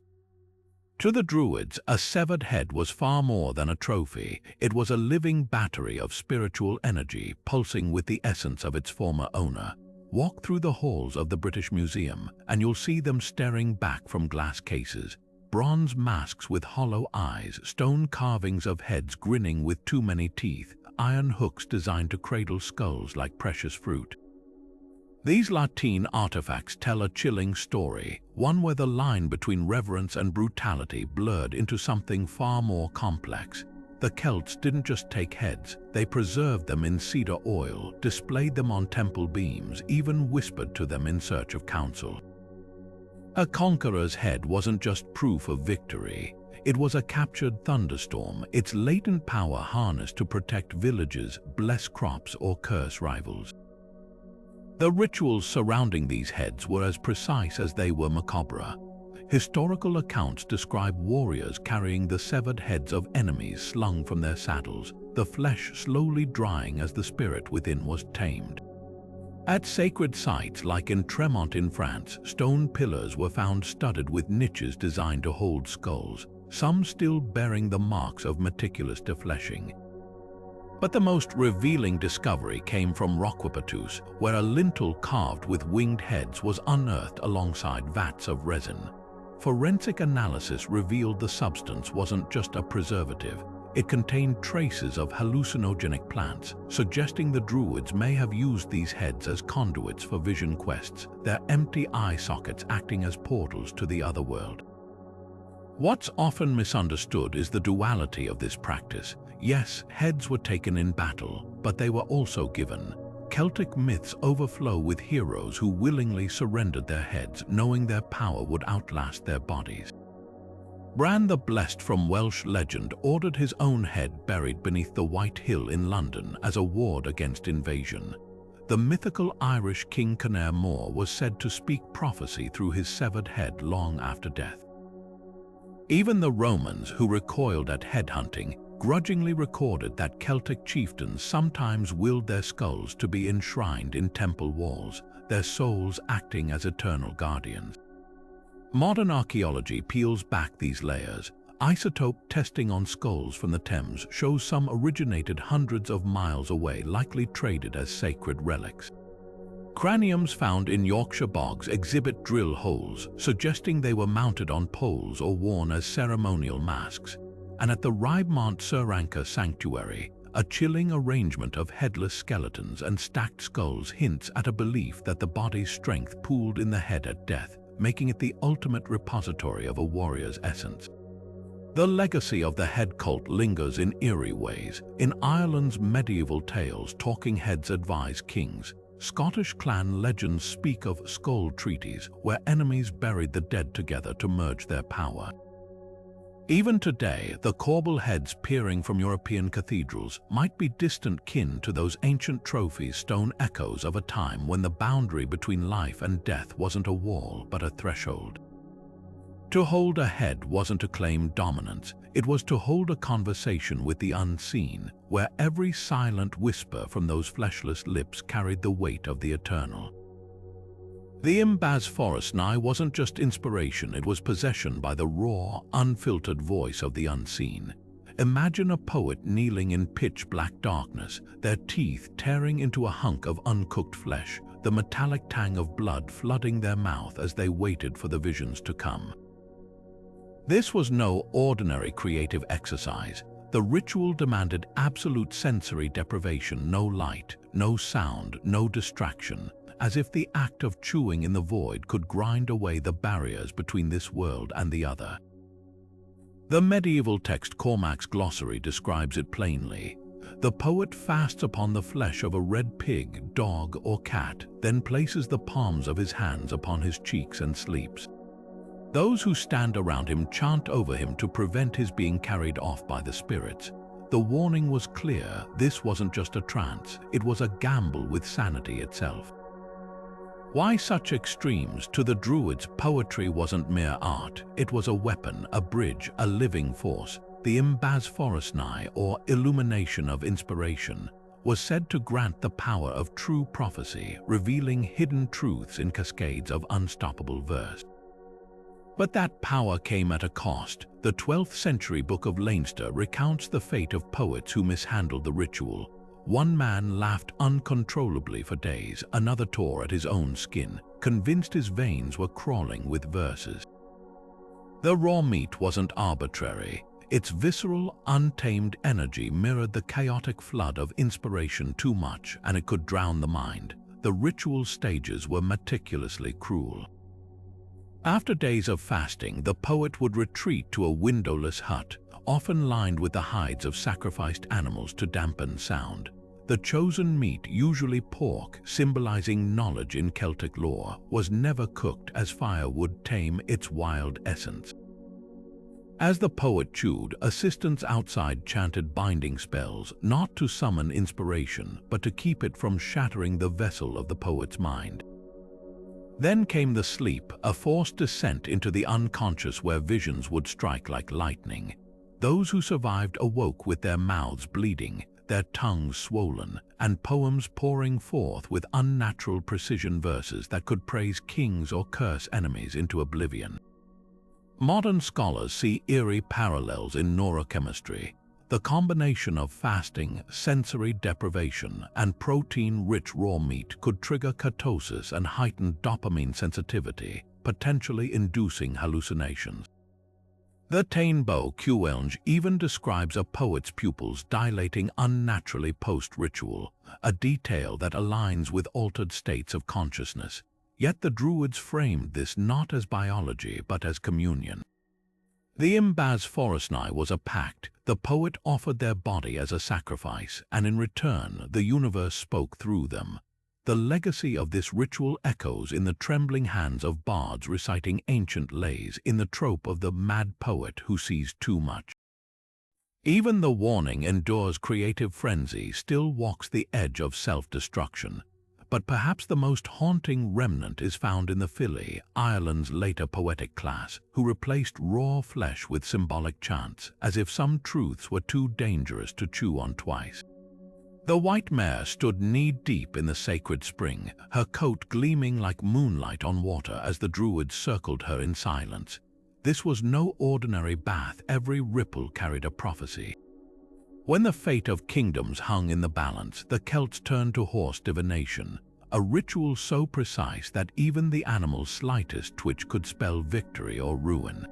To the Druids, a severed head was far more than a trophy. It was a living battery of spiritual energy pulsing with the essence of its former owner. Walk through the halls of the British Museum, and you'll see them staring back from glass cases. Bronze masks with hollow eyes, stone carvings of heads grinning with too many teeth, iron hooks designed to cradle skulls like precious fruit. These Latin artifacts tell a chilling story, one where the line between reverence and brutality blurred into something far more complex. The Celts didn't just take heads, they preserved them in cedar oil, displayed them on temple beams, even whispered to them in search of counsel. A conqueror's head wasn't just proof of victory. It was a captured thunderstorm, its latent power harnessed to protect villages, bless crops, or curse rivals. The rituals surrounding these heads were as precise as they were macabre. Historical accounts describe warriors carrying the severed heads of enemies slung from their saddles, the flesh slowly drying as the spirit within was tamed. At sacred sites like in Tremont in France, stone pillars were found studded with niches designed to hold skulls, some still bearing the marks of meticulous defleshing. But the most revealing discovery came from Roquepatus, where a lintel carved with winged heads was unearthed alongside vats of resin. Forensic analysis revealed the substance wasn't just a preservative. It contained traces of hallucinogenic plants, suggesting the Druids may have used these heads as conduits for vision quests, their empty eye sockets acting as portals to the otherworld. What's often misunderstood is the duality of this practice. Yes, heads were taken in battle, but they were also given. Celtic myths overflow with heroes who willingly surrendered their heads, knowing their power would outlast their bodies. Bran the Blessed from Welsh legend ordered his own head buried beneath the White Hill in London as a ward against invasion. The mythical Irish King Connor Mór was said to speak prophecy through his severed head long after death. Even the Romans, who recoiled at headhunting, grudgingly recorded that Celtic chieftains sometimes willed their skulls to be enshrined in temple walls, their souls acting as eternal guardians. Modern archaeology peels back these layers. Isotope testing on skulls from the Thames shows some originated hundreds of miles away, likely traded as sacred relics. Craniums found in Yorkshire bogs exhibit drill holes, suggesting they were mounted on poles or worn as ceremonial masks. And at the Rybmont Suranca Sanctuary, a chilling arrangement of headless skeletons and stacked skulls hints at a belief that the body's strength pooled in the head at death, making it the ultimate repository of a warrior's essence. The legacy of the head cult lingers in eerie ways. In Ireland's medieval tales, talking heads advise kings. Scottish clan legends speak of skull treaties, where enemies buried the dead together to merge their power. Even today, the corbel heads peering from European cathedrals might be distant kin to those ancient trophies, stone echoes of a time when the boundary between life and death wasn't a wall but a threshold. To hold a head wasn't to claim dominance, it was to hold a conversation with the unseen, where every silent whisper from those fleshless lips carried the weight of the eternal. The Imbas Forosnai wasn't just inspiration, it was possession by the raw, unfiltered voice of the unseen. Imagine a poet kneeling in pitch-black darkness, their teeth tearing into a hunk of uncooked flesh, the metallic tang of blood flooding their mouth as they waited for the visions to come. This was no ordinary creative exercise. The ritual demanded absolute sensory deprivation, no light, no sound, no distraction, as if the act of chewing in the void could grind away the barriers between this world and the other. The medieval text Cormac's Glossary describes it plainly. The poet fasts upon the flesh of a red pig, dog, or cat, then places the palms of his hands upon his cheeks and sleeps. Those who stand around him chant over him to prevent his being carried off by the spirits. The warning was clear. This wasn't just a trance, it was a gamble with sanity itself. Why such extremes? To the Druids, poetry wasn't mere art. It was a weapon, a bridge, a living force. The Imbas Forosnai, or illumination of inspiration, was said to grant the power of true prophecy, revealing hidden truths in cascades of unstoppable verse. But that power came at a cost. The 12th century Book of Leinster recounts the fate of poets who mishandled the ritual. One man laughed uncontrollably for days, another tore at his own skin, convinced his veins were crawling with verses. The raw meat wasn't arbitrary. Its visceral, untamed energy mirrored the chaotic flood of inspiration too much, and it could drown the mind. The ritual stages were meticulously cruel. After days of fasting, the poet would retreat to a windowless hut, often lined with the hides of sacrificed animals to dampen sound. The chosen meat, usually pork, symbolizing knowledge in Celtic lore, was never cooked, as fire would tame its wild essence. As the poet chewed, assistants outside chanted binding spells, not to summon inspiration, but to keep it from shattering the vessel of the poet's mind. Then came the sleep, a forced descent into the unconscious where visions would strike like lightning. Those who survived awoke with their mouths bleeding, their tongues swollen, and poems pouring forth with unnatural precision, verses that could praise kings or curse enemies into oblivion. Modern scholars see eerie parallels in neurochemistry. The combination of fasting, sensory deprivation, and protein-rich raw meat could trigger ketosis and heightened dopamine sensitivity, potentially inducing hallucinations. The Tainbo Cuelnge even describes a poet's pupils dilating unnaturally post-ritual, a detail that aligns with altered states of consciousness. Yet the Druids framed this not as biology but as communion. The Imbas Forosnai was a pact. The poet offered their body as a sacrifice, and in return, the universe spoke through them. The legacy of this ritual echoes in the trembling hands of bards reciting ancient lays, in the trope of the mad poet who sees too much. Even the warning endures creative frenzy, still walks the edge of self-destruction. But perhaps the most haunting remnant is found in the Fili, Ireland's later poetic class, who replaced raw flesh with symbolic chants, as if some truths were too dangerous to chew on twice. The white mare stood knee-deep in the sacred spring, her coat gleaming like moonlight on water as the Druids circled her in silence. This was no ordinary bath, every ripple carried a prophecy. When the fate of kingdoms hung in the balance, the Celts turned to horse divination, a ritual so precise that even the animal's slightest twitch could spell victory or ruin.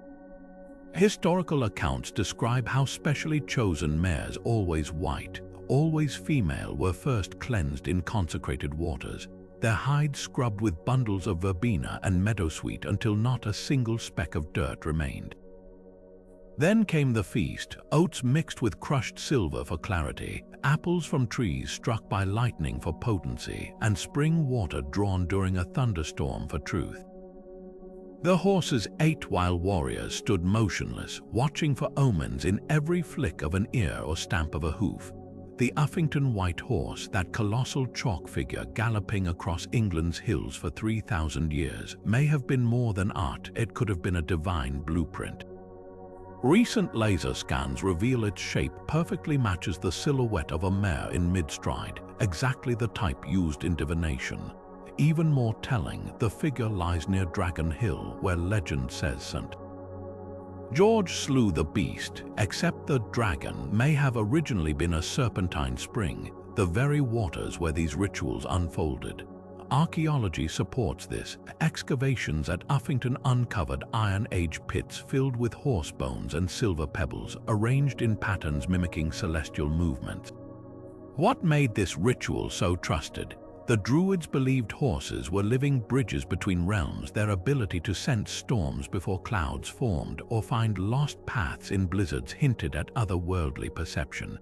Historical accounts describe how specially chosen mares, always white, always female, were first cleansed in consecrated waters, their hides scrubbed with bundles of verbena and meadowsweet until not a single speck of dirt remained. Then came the feast, oats mixed with crushed silver for clarity, apples from trees struck by lightning for potency, and spring water drawn during a thunderstorm for truth. The horses ate while warriors stood motionless, watching for omens in every flick of an ear or stamp of a hoof. The Uffington white horse, that colossal chalk figure galloping across England's hills for 3,000 years, may have been more than art, it could have been a divine blueprint. Recent laser scans reveal its shape perfectly matches the silhouette of a mare in mid-stride, exactly the type used in divination. Even more telling, the figure lies near Dragon Hill, where legend says St. George slew the beast, except the dragon may have originally been a serpentine spring, the very waters where these rituals unfolded. Archaeology supports this. Excavations at Uffington uncovered Iron Age pits filled with horse bones and silver pebbles, arranged in patterns mimicking celestial movements. What made this ritual so trusted? The Druids believed horses were living bridges between realms, their ability to sense storms before clouds formed or find lost paths in blizzards hinted at otherworldly perception.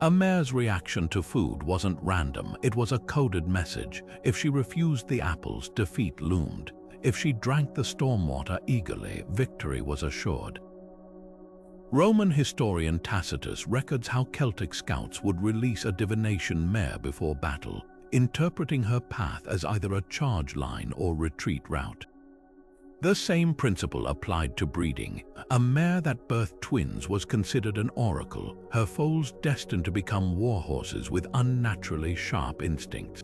A mare's reaction to food wasn't random, it was a coded message. If she refused the apples, defeat loomed. If she drank the storm water eagerly, victory was assured. Roman historian Tacitus records how Celtic scouts would release a divination mare before battle, interpreting her path as either a charge line or retreat route. The same principle applied to breeding. A mare that birthed twins was considered an oracle, her foals destined to become war horses with unnaturally sharp instincts.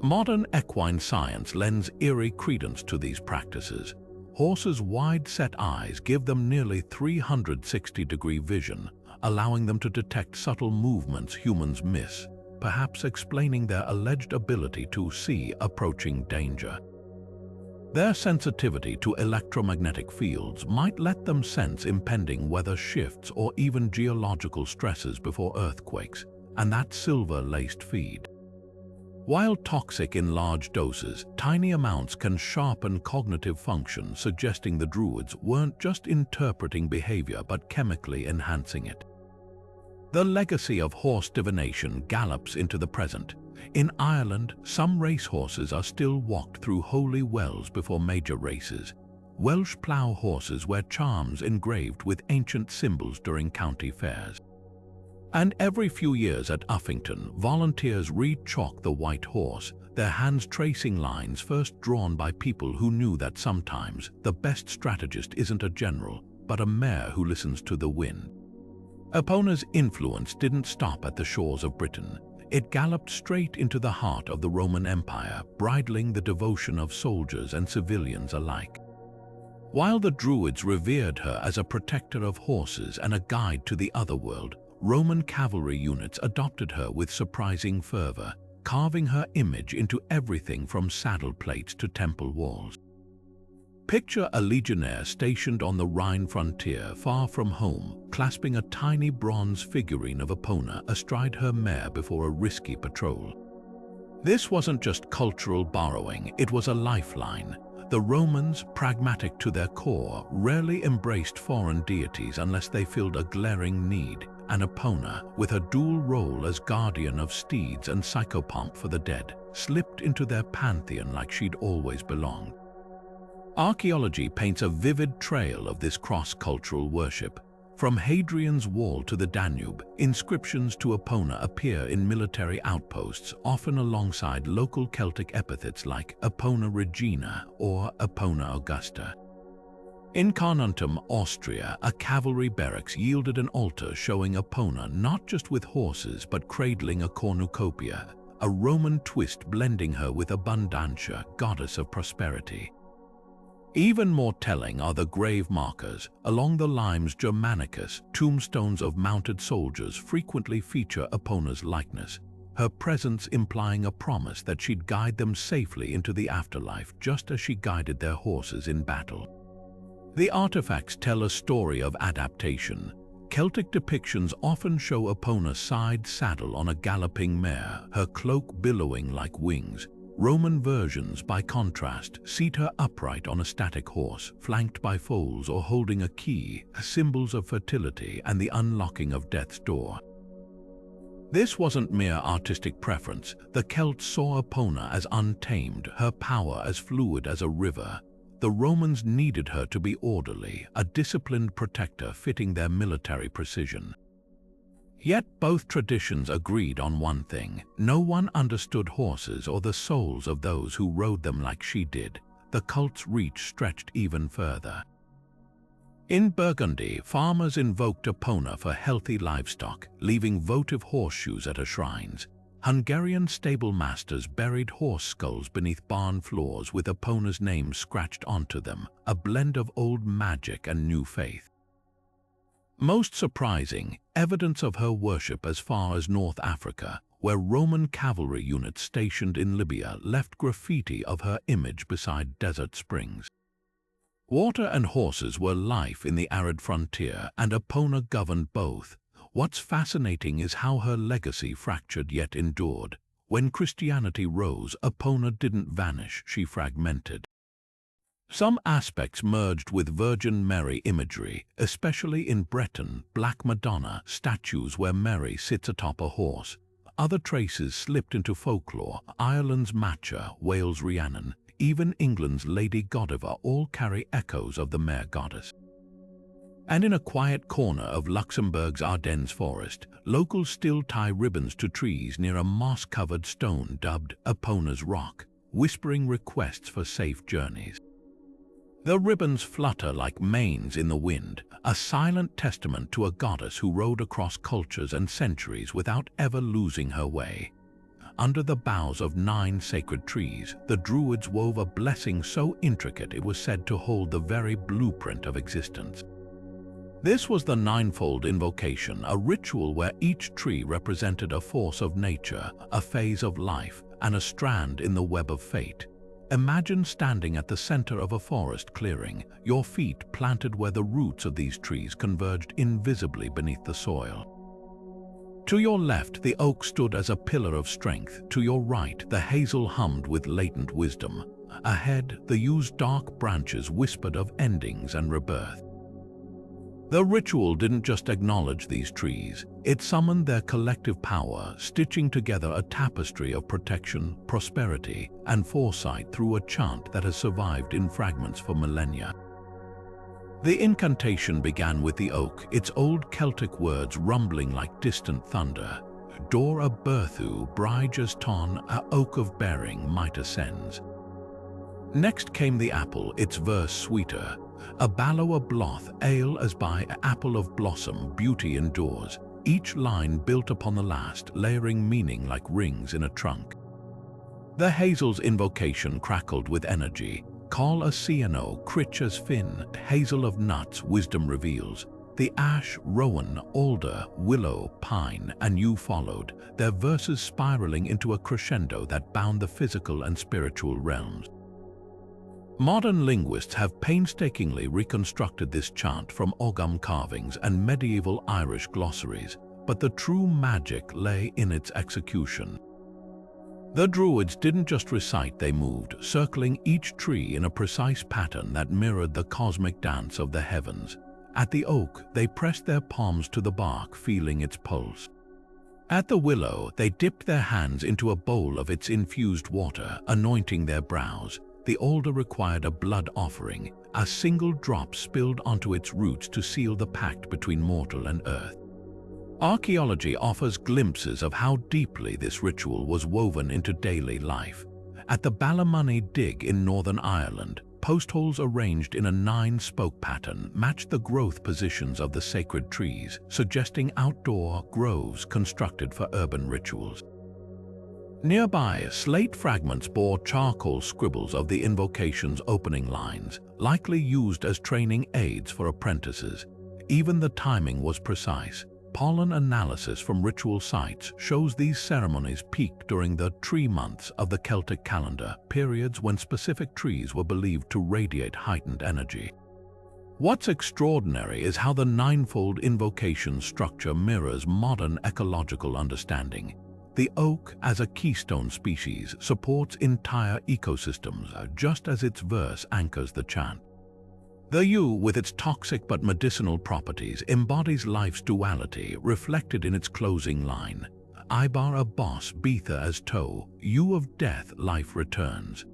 Modern equine science lends eerie credence to these practices. Horses' wide-set eyes give them nearly 360-degree vision, allowing them to detect subtle movements humans miss, perhaps explaining their alleged ability to see approaching danger. Their sensitivity to electromagnetic fields might let them sense impending weather shifts or even geological stresses before earthquakes, and that silver-laced feed. While toxic in large doses, tiny amounts can sharpen cognitive function, suggesting the Druids weren't just interpreting behavior but chemically enhancing it. The legacy of horse divination gallops into the present. In Ireland, some racehorses are still walked through holy wells before major races. Welsh plough horses wear charms engraved with ancient symbols during county fairs. And every few years at Uffington, volunteers re-chalk the white horse, their hands tracing lines first drawn by people who knew that sometimes the best strategist isn't a general, but a mare who listens to the wind. Epona's influence didn't stop at the shores of Britain. It galloped straight into the heart of the Roman Empire, bridling the devotion of soldiers and civilians alike. While the Druids revered her as a protector of horses and a guide to the otherworld, Roman cavalry units adopted her with surprising fervor, carving her image into everything from saddle plates to temple walls. Picture a legionnaire stationed on the Rhine frontier, far from home, clasping a tiny bronze figurine of Epona astride her mare before a risky patrol. This wasn't just cultural borrowing, it was a lifeline. The Romans, pragmatic to their core, rarely embraced foreign deities unless they filled a glaring need, and Epona, with her dual role as guardian of steeds and psychopomp for the dead, slipped into their pantheon like she'd always belonged. Archaeology paints a vivid trail of this cross-cultural worship. From Hadrian's Wall to the Danube, inscriptions to Epona appear in military outposts, often alongside local Celtic epithets like Epona Regina or Epona Augusta. In Carnuntum, Austria, a cavalry barracks yielded an altar showing Epona not just with horses but cradling a cornucopia, a Roman twist blending her with Abundantia, goddess of prosperity. Even more telling are the grave markers. Along the limes Germanicus, tombstones of mounted soldiers frequently feature Epona's likeness, her presence implying a promise that she'd guide them safely into the afterlife just as she guided their horses in battle. The artifacts tell a story of adaptation. Celtic depictions often show Epona side-saddle on a galloping mare, her cloak billowing like wings. Roman versions, by contrast, seat her upright on a static horse, flanked by foals or holding a key, symbols of fertility and the unlocking of death's door. This wasn't mere artistic preference. The Celts saw Epona as untamed, her power as fluid as a river. The Romans needed her to be orderly, a disciplined protector fitting their military precision. Yet both traditions agreed on one thing: no one understood horses or the souls of those who rode them like she did. The cult's reach stretched even further. In Burgundy, farmers invoked Epona for healthy livestock, leaving votive horseshoes at her shrines. Hungarian stable masters buried horse skulls beneath barn floors with Epona's name scratched onto them, a blend of old magic and new faith. Most surprising, evidence of her worship as far as North Africa, where Roman cavalry units stationed in Libya left graffiti of her image beside desert springs. Water and horses were life in the arid frontier, and Epona governed both. What's fascinating is how her legacy fractured yet endured. When Christianity rose, Epona didn't vanish, she fragmented. Some aspects merged with Virgin Mary imagery, especially in Breton Black Madonna statues where Mary sits atop a horse. Other traces slipped into folklore: Ireland's Matcha, Wales' Rhiannon, even England's Lady Godiva all carry echoes of the mare goddess. And in a quiet corner of Luxembourg's Ardennes forest, locals still tie ribbons to trees near a moss-covered stone dubbed Epona's Rock, whispering requests for safe journeys. The ribbons flutter like manes in the wind, a silent testament to a goddess who rode across cultures and centuries without ever losing her way. Under the boughs of 9 sacred trees, the Druids wove a blessing so intricate it was said to hold the very blueprint of existence. This was the ninefold invocation, a ritual where each tree represented a force of nature, a phase of life, and a strand in the web of fate. Imagine standing at the center of a forest clearing, your feet planted where the roots of these trees converged invisibly beneath the soil. To your left, the oak stood as a pillar of strength. To your right, the hazel hummed with latent wisdom. Ahead, the yews' dark branches whispered of endings and rebirth. The ritual didn't just acknowledge these trees, it summoned their collective power, stitching together a tapestry of protection, prosperity, and foresight through a chant that has survived in fragments for millennia. The incantation began with the oak, its old Celtic words rumbling like distant thunder. Dor a Berthu, Briges ton, a oak of bearing might ascends. Next came the apple, its verse sweeter. A ballow a bloth, ale as by apple of blossom, beauty endures. Each line built upon the last, layering meaning like rings in a trunk. The hazel's invocation crackled with energy. Call a ciano, critch as fin, hazel of nuts, wisdom reveals. The ash, rowan, alder, willow, pine, and yew followed, their verses spiraling into a crescendo that bound the physical and spiritual realms. Modern linguists have painstakingly reconstructed this chant from Ogham carvings and medieval Irish glossaries, but the true magic lay in its execution. The Druids didn't just recite, they moved, circling each tree in a precise pattern that mirrored the cosmic dance of the heavens. At the oak, they pressed their palms to the bark, feeling its pulse. At the willow, they dipped their hands into a bowl of its infused water, anointing their brows. The alder required a blood offering, a single drop spilled onto its roots to seal the pact between mortal and earth. Archaeology offers glimpses of how deeply this ritual was woven into daily life. At the Ballymoney Dig in Northern Ireland, post holes arranged in a 9-spoke pattern matched the growth positions of the sacred trees, suggesting outdoor groves constructed for urban rituals. Nearby, slate fragments bore charcoal scribbles of the invocation's opening lines, likely used as training aids for apprentices. Even the timing was precise. Pollen analysis from ritual sites shows these ceremonies peaked during the tree months of the Celtic calendar, periods when specific trees were believed to radiate heightened energy. What's extraordinary is how the ninefold invocation structure mirrors modern ecological understanding. The oak, as a keystone species, supports entire ecosystems, just as its verse anchors the chant. The yew, with its toxic but medicinal properties, embodies life's duality, reflected in its closing line. Ibar a boss, Betha as toe, yew of death, life returns.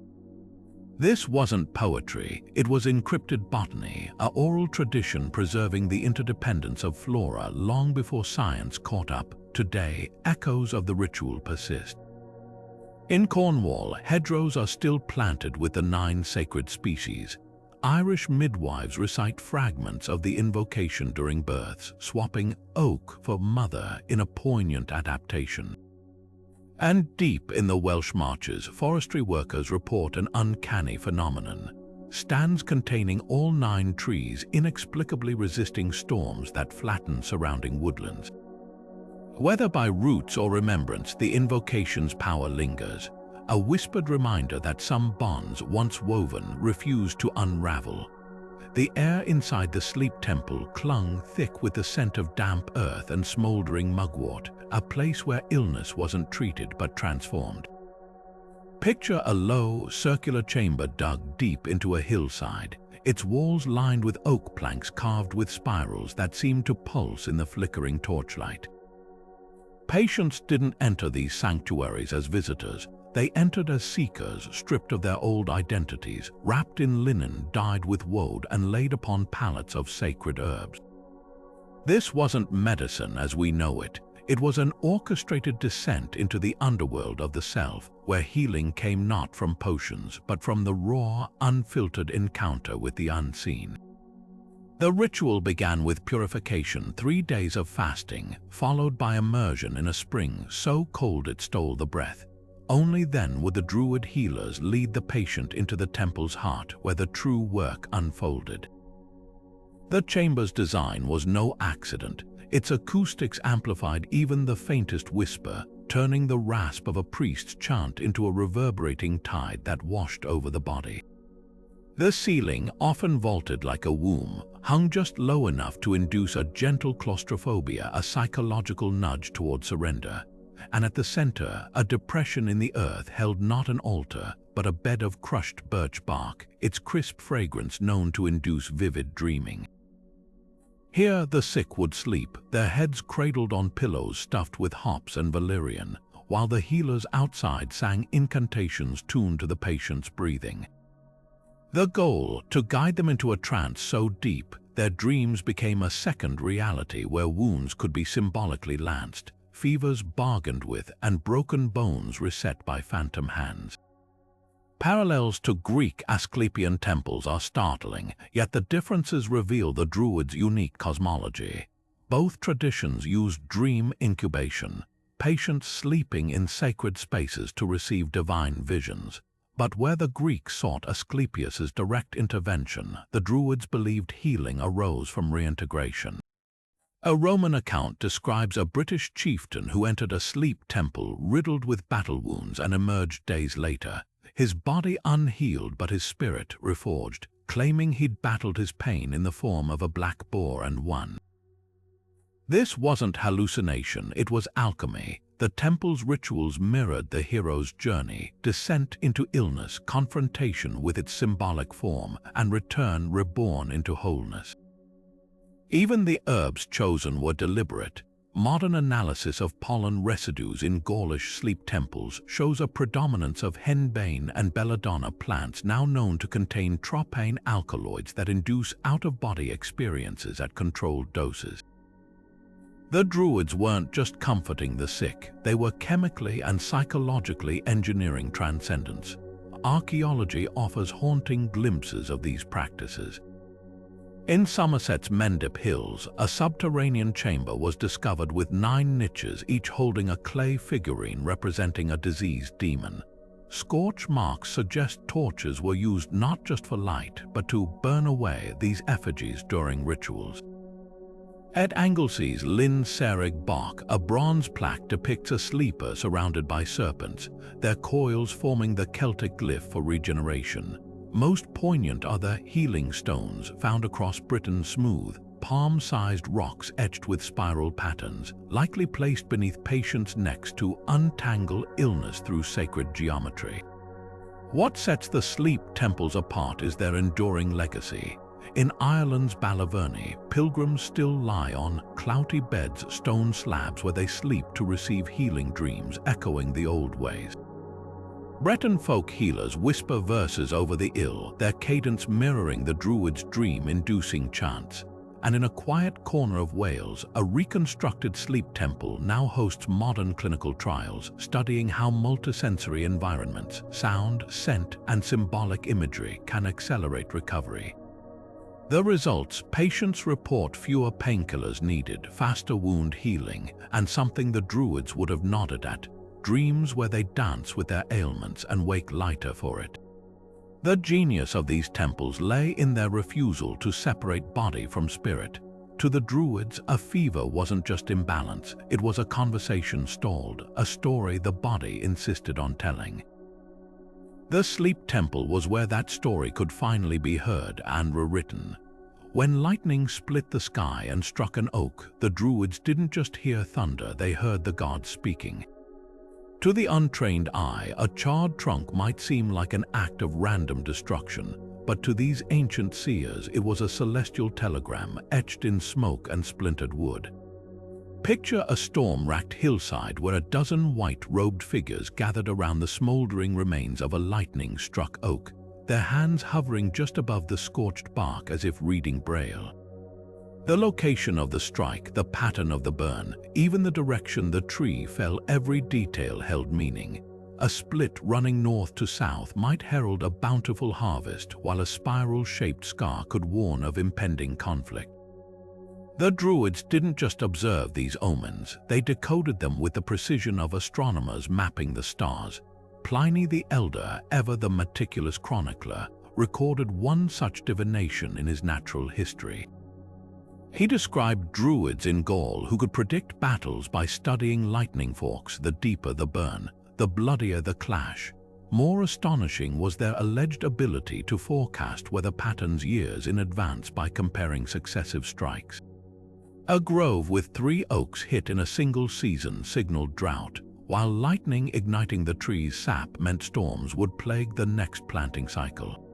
This wasn't poetry, it was encrypted botany, an oral tradition preserving the interdependence of flora long before science caught up. Today, echoes of the ritual persist. In Cornwall, hedgerows are still planted with the 9 sacred species. Irish midwives recite fragments of the invocation during births, swapping oak for mother in a poignant adaptation. And deep in the Welsh marches, forestry workers report an uncanny phenomenon. Stands containing all 9 trees inexplicably resisting storms that flatten surrounding woodlands. Whether by roots or remembrance, the invocation's power lingers. A whispered reminder that some bonds once woven refused to unravel. The air inside the sleep temple clung thick with the scent of damp earth and smoldering mugwort, a place where illness wasn't treated but transformed. Picture a low, circular chamber dug deep into a hillside, its walls lined with oak planks carved with spirals that seemed to pulse in the flickering torchlight. Patients didn't enter these sanctuaries as visitors. They entered as seekers, stripped of their old identities, wrapped in linen dyed with woad and laid upon pallets of sacred herbs. This wasn't medicine as we know it. It was an orchestrated descent into the underworld of the self, where healing came not from potions, but from the raw, unfiltered encounter with the unseen. The ritual began with purification, 3 days of fasting, followed by immersion in a spring so cold it stole the breath. Only then would the Druid healers lead the patient into the temple's heart, where the true work unfolded. The chamber's design was no accident. Its acoustics amplified even the faintest whisper, turning the rasp of a priest's chant into a reverberating tide that washed over the body. The ceiling, often vaulted like a womb, hung just low enough to induce a gentle claustrophobia, a psychological nudge toward surrender. And at the center, a depression in the earth held not an altar, but a bed of crushed birch bark, its crisp fragrance known to induce vivid dreaming. Here the sick would sleep, their heads cradled on pillows stuffed with hops and valerian, while the healers outside sang incantations tuned to the patient's breathing. The goal, to guide them into a trance so deep, their dreams became a second reality where wounds could be symbolically lanced, fevers bargained with, and broken bones reset by phantom hands. Parallels to Greek Asclepian temples are startling, yet the differences reveal the Druids' unique cosmology. Both traditions used dream incubation, patients sleeping in sacred spaces to receive divine visions. But where the Greeks sought Asclepius's direct intervention, the Druids believed healing arose from reintegration. A Roman account describes a British chieftain who entered a sleep temple riddled with battle wounds and emerged days later, his body unhealed but his spirit reforged, claiming he'd battled his pain in the form of a black boar and won. This wasn't hallucination, it was alchemy. The temple's rituals mirrored the hero's journey, descent into illness, confrontation with its symbolic form, and return reborn into wholeness. Even the herbs chosen were deliberate. Modern analysis of pollen residues in Gaulish sleep temples shows a predominance of henbane and belladonna plants now known to contain tropane alkaloids that induce out-of-body experiences at controlled doses. The Druids weren't just comforting the sick, they were chemically and psychologically engineering transcendence. Archaeology offers haunting glimpses of these practices. In Somerset's Mendip Hills, a subterranean chamber was discovered with 9 niches, each holding a clay figurine representing a diseased demon. Scorch marks suggest torches were used not just for light, but to burn away these effigies during rituals. At Anglesey's Lyn Serig Bach, a bronze plaque depicts a sleeper surrounded by serpents, their coils forming the Celtic glyph for regeneration. Most poignant are the healing stones found across Britain's smooth, palm-sized rocks etched with spiral patterns, likely placed beneath patients' necks to untangle illness through sacred geometry. What sets the sleep temples apart is their enduring legacy. In Ireland's Ballyverney, pilgrims still lie on clouty beds, stone slabs where they sleep to receive healing dreams, echoing the old ways. Breton folk healers whisper verses over the ill, their cadence mirroring the Druids' dream-inducing chants. And in a quiet corner of Wales, a reconstructed sleep temple now hosts modern clinical trials, studying how multisensory environments, sound, scent, and symbolic imagery can accelerate recovery. The results: patients report fewer painkillers needed, faster wound healing, and something the Druids would have nodded at: dreams where they dance with their ailments and wake lighter for it. The genius of these temples lay in their refusal to separate body from spirit. To the Druids, a fever wasn't just imbalance, it was a conversation stalled, a story the body insisted on telling. The sleep temple was where that story could finally be heard and rewritten. When lightning split the sky and struck an oak, the Druids didn't just hear thunder, they heard the gods speaking. To the untrained eye, a charred trunk might seem like an act of random destruction, but to these ancient seers it was a celestial telegram etched in smoke and splintered wood. Picture a storm-racked hillside where a dozen white-robed figures gathered around the smoldering remains of a lightning-struck oak, their hands hovering just above the scorched bark as if reading Braille. The location of the strike, the pattern of the burn, even the direction the tree fell, every detail held meaning. A split running north to south might herald a bountiful harvest, while a spiral-shaped scar could warn of impending conflict. The Druids didn't just observe these omens, they decoded them with the precision of astronomers mapping the stars. Pliny the Elder, ever the meticulous chronicler, recorded one such divination in his natural history. He described Druids in Gaul who could predict battles by studying lightning forks. The deeper the burn, the bloodier the clash. More astonishing was their alleged ability to forecast weather patterns years in advance by comparing successive strikes. A grove with 3 oaks hit in a single season signaled drought, while lightning igniting the tree's sap meant storms would plague the next planting cycle.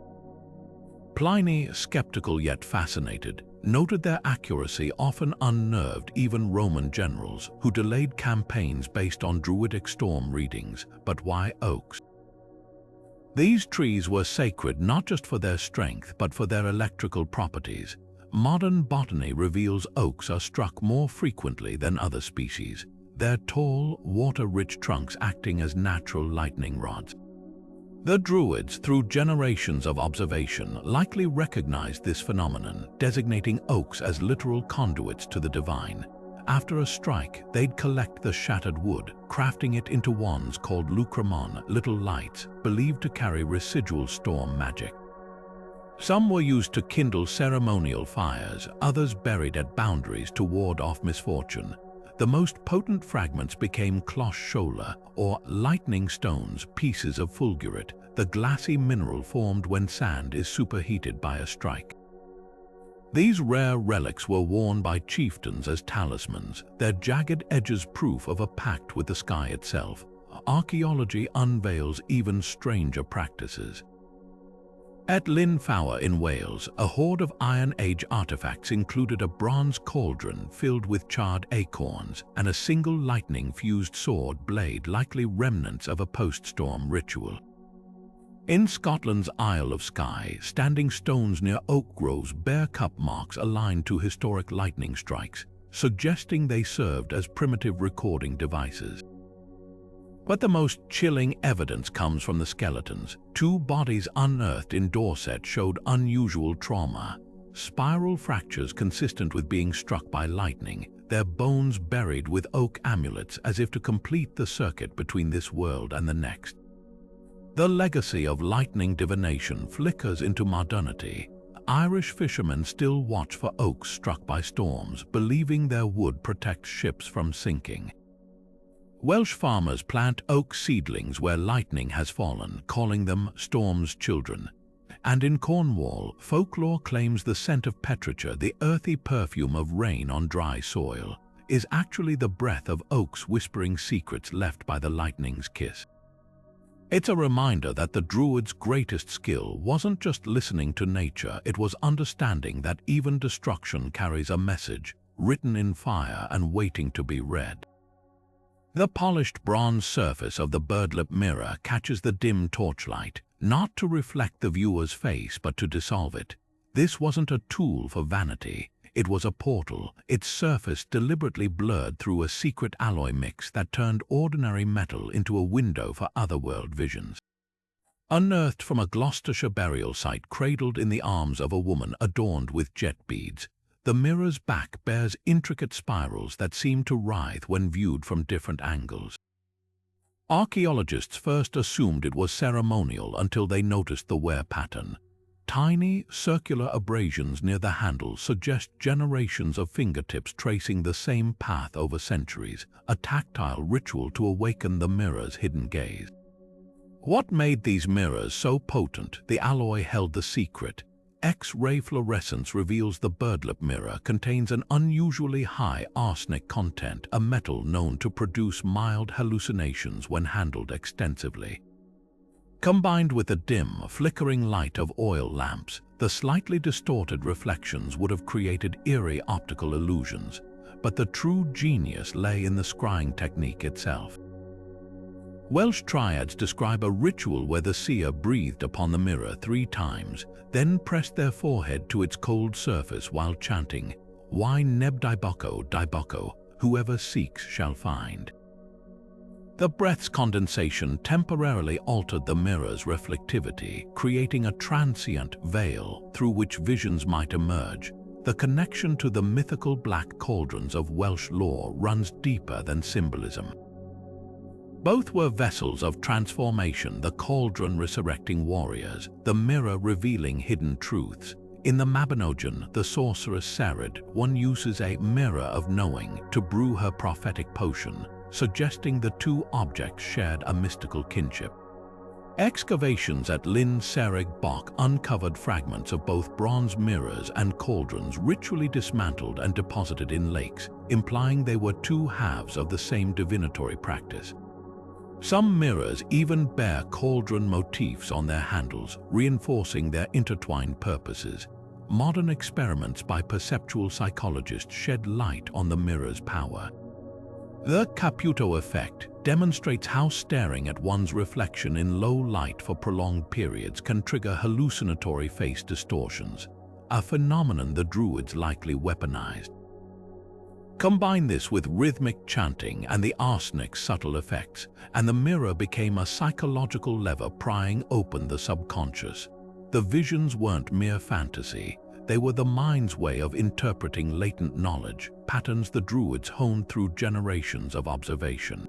Pliny, skeptical yet fascinated, noted their accuracy often unnerved even Roman generals who delayed campaigns based on Druidic storm readings. But why oaks? These trees were sacred not just for their strength but for their electrical properties. Modern botany reveals oaks are struck more frequently than other species, their tall, water-rich trunks acting as natural lightning rods. The Druids, through generations of observation, likely recognized this phenomenon, designating oaks as literal conduits to the divine. After a strike, they'd collect the shattered wood, crafting it into wands called lucramon, little lights, believed to carry residual storm magic. Some were used to kindle ceremonial fires, others buried at boundaries to ward off misfortune. The most potent fragments became cloche shola, or lightning stones, pieces of fulgurate, the glassy mineral formed when sand is superheated by a strike. These rare relics were worn by chieftains as talismans, their jagged edges proof of a pact with the sky itself. Archaeology unveils even stranger practices. At Llyn Fawr in Wales, a hoard of Iron Age artifacts included a bronze cauldron filled with charred acorns and a single lightning-fused sword blade, likely remnants of a post-storm ritual. In Scotland's Isle of Skye, standing stones near oak groves bear cup marks aligned to historic lightning strikes, suggesting they served as primitive recording devices. But the most chilling evidence comes from the skeletons. 2 bodies unearthed in Dorset showed unusual trauma. Spiral fractures consistent with being struck by lightning, their bones buried with oak amulets as if to complete the circuit between this world and the next. The legacy of lightning divination flickers into modernity. Irish fishermen still watch for oaks struck by storms, believing their wood protects ships from sinking. Welsh farmers plant oak seedlings where lightning has fallen, calling them storm's children. And in Cornwall, folklore claims the scent of petrichor, the earthy perfume of rain on dry soil, is actually the breath of oaks whispering secrets left by the lightning's kiss. It's a reminder that the Druids' greatest skill wasn't just listening to nature, it was understanding that even destruction carries a message, written in fire and waiting to be read. The polished bronze surface of the birdlip mirror catches the dim torchlight, not to reflect the viewer's face but to dissolve it. This wasn't a tool for vanity. It was a portal, its surface deliberately blurred through a secret alloy mix that turned ordinary metal into a window for otherworld visions. Unearthed from a Gloucestershire burial site cradled in the arms of a woman adorned with jet beads, the mirror's back bears intricate spirals that seem to writhe when viewed from different angles. Archaeologists first assumed it was ceremonial until they noticed the wear pattern. Tiny, circular abrasions near the handle suggest generations of fingertips tracing the same path over centuries, a tactile ritual to awaken the mirror's hidden gaze. What made these mirrors so potent? The alloy held the secret. X-ray fluorescence reveals the birdlip mirror contains an unusually high arsenic content, a metal known to produce mild hallucinations when handled extensively. Combined with the dim, flickering light of oil lamps, the slightly distorted reflections would have created eerie optical illusions, but the true genius lay in the scrying technique itself. Welsh triads describe a ritual where the seer breathed upon the mirror 3 times, then pressed their forehead to its cold surface while chanting, "Why neb diboco, diboco, whoever seeks shall find." The breath's condensation temporarily altered the mirror's reflectivity, creating a transient veil through which visions might emerge. The connection to the mythical black cauldrons of Welsh lore runs deeper than symbolism. Both were vessels of transformation, the cauldron resurrecting warriors, the mirror revealing hidden truths. In the Mabinogion, the sorceress Serid, one uses a mirror of knowing to brew her prophetic potion, suggesting the 2 objects shared a mystical kinship. Excavations at Llyn Cerrig Bog uncovered fragments of both bronze mirrors and cauldrons ritually dismantled and deposited in lakes, implying they were 2 halves of the same divinatory practice. Some mirrors even bear cauldron motifs on their handles, reinforcing their intertwined purposes. Modern experiments by perceptual psychologists shed light on the mirror's power. The Caputo effect demonstrates how staring at one's reflection in low light for prolonged periods can trigger hallucinatory face distortions, a phenomenon the Druids likely weaponized. Combine this with rhythmic chanting and the arsenic's subtle effects, and the mirror became a psychological lever prying open the subconscious. The visions weren't mere fantasy. They were the mind's way of interpreting latent knowledge, patterns the Druids honed through generations of observation.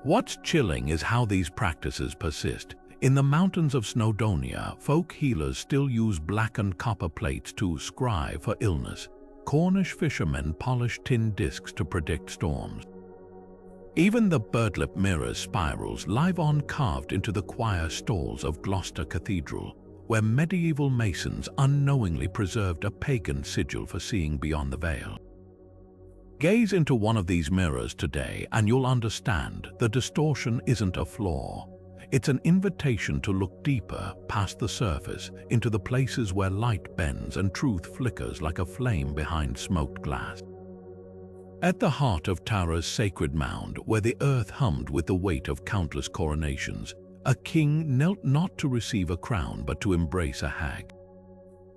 What's chilling is how these practices persist. In the mountains of Snowdonia, folk healers still use blackened copper plates to scry for illness. Cornish fishermen polish tin discs to predict storms. Even the birdlip mirror's spirals live on carved into the choir stalls of Gloucester Cathedral. where medieval masons unknowingly preserved a pagan sigil for seeing beyond the veil. Gaze into one of these mirrors today and you'll understand the distortion isn't a flaw. It's an invitation to look deeper, past the surface, into the places where light bends and truth flickers like a flame behind smoked glass. At the heart of Tara's sacred mound, where the earth hummed with the weight of countless coronations, a king knelt not to receive a crown but to embrace a hag.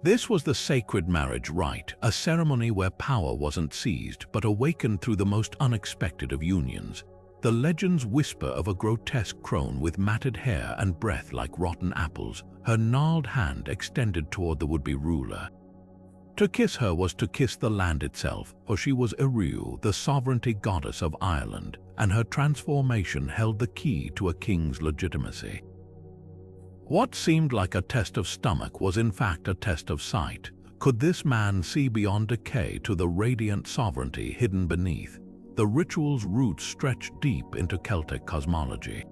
This was the sacred marriage rite, a ceremony where power wasn't seized but awakened through the most unexpected of unions. The legends whisper of a grotesque crone with matted hair and breath like rotten apples, her gnarled hand extended toward the would-be ruler. To kiss her was to kiss the land itself, for she was Eru, the sovereignty goddess of Ireland, and her transformation held the key to a king's legitimacy. What seemed like a test of stomach was in fact a test of sight. Could this man see beyond decay to the radiant sovereignty hidden beneath? The ritual's roots stretched deep into Celtic cosmology.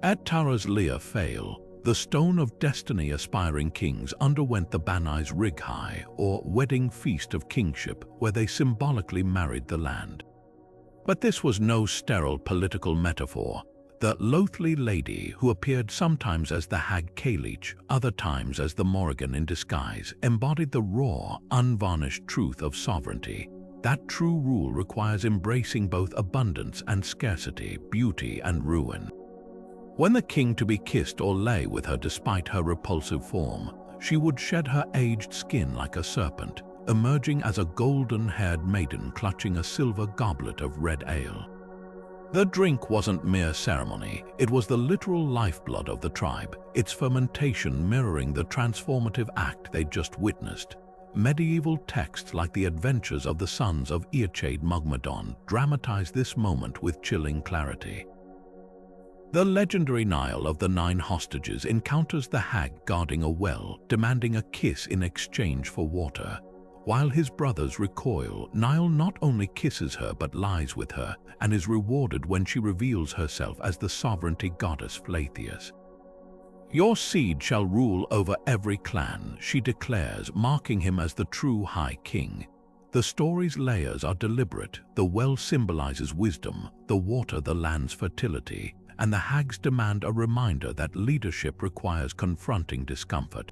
At Tara's Lia Fail, the stone of destiny aspiring kings underwent the Banai's Righai, or wedding feast of kingship, where they symbolically married the land. But this was no sterile political metaphor. The loathly lady, who appeared sometimes as the hag Cailleach, other times as the Morrigan in disguise, embodied the raw, unvarnished truth of sovereignty. That true rule requires embracing both abundance and scarcity, beauty and ruin. When the king to be kissed or lay with her despite her repulsive form, she would shed her aged skin like a serpent, emerging as a golden-haired maiden clutching a silver goblet of red ale. The drink wasn't mere ceremony, it was the literal lifeblood of the tribe, its fermentation mirroring the transformative act they'd just witnessed. Medieval texts like the Adventures of the Sons of Eachade Mugmadon dramatize this moment with chilling clarity. The legendary Niall of the 9 hostages encounters the hag guarding a well, demanding a kiss in exchange for water. While his brothers recoil, Niall not only kisses her but lies with her, and is rewarded when she reveals herself as the sovereignty goddess Flatheus. "Your seed shall rule over every clan," she declares, marking him as the true High King. The story's layers are deliberate. The well symbolizes wisdom, the water the land's fertility, and the hag's demand a reminder that leadership requires confronting discomfort.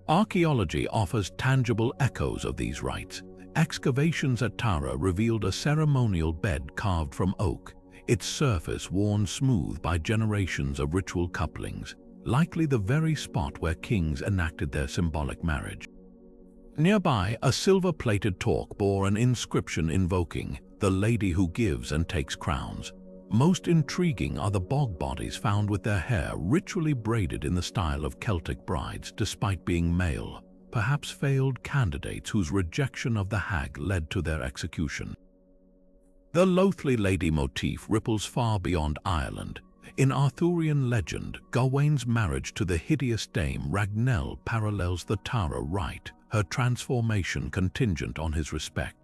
Archaeology offers tangible echoes of these rites. Excavations at Tara revealed a ceremonial bed carved from oak, its surface worn smooth by generations of ritual couplings, likely the very spot where kings enacted their symbolic marriage. Nearby, a silver-plated torque bore an inscription invoking the lady who gives and takes crowns. Most intriguing are the bog bodies found with their hair ritually braided in the style of Celtic brides despite being male, perhaps failed candidates whose rejection of the hag led to their execution. The loathly lady motif ripples far beyond Ireland. In Arthurian legend, Gawain's marriage to the hideous dame Ragnell parallels the Tara rite, her transformation contingent on his respect.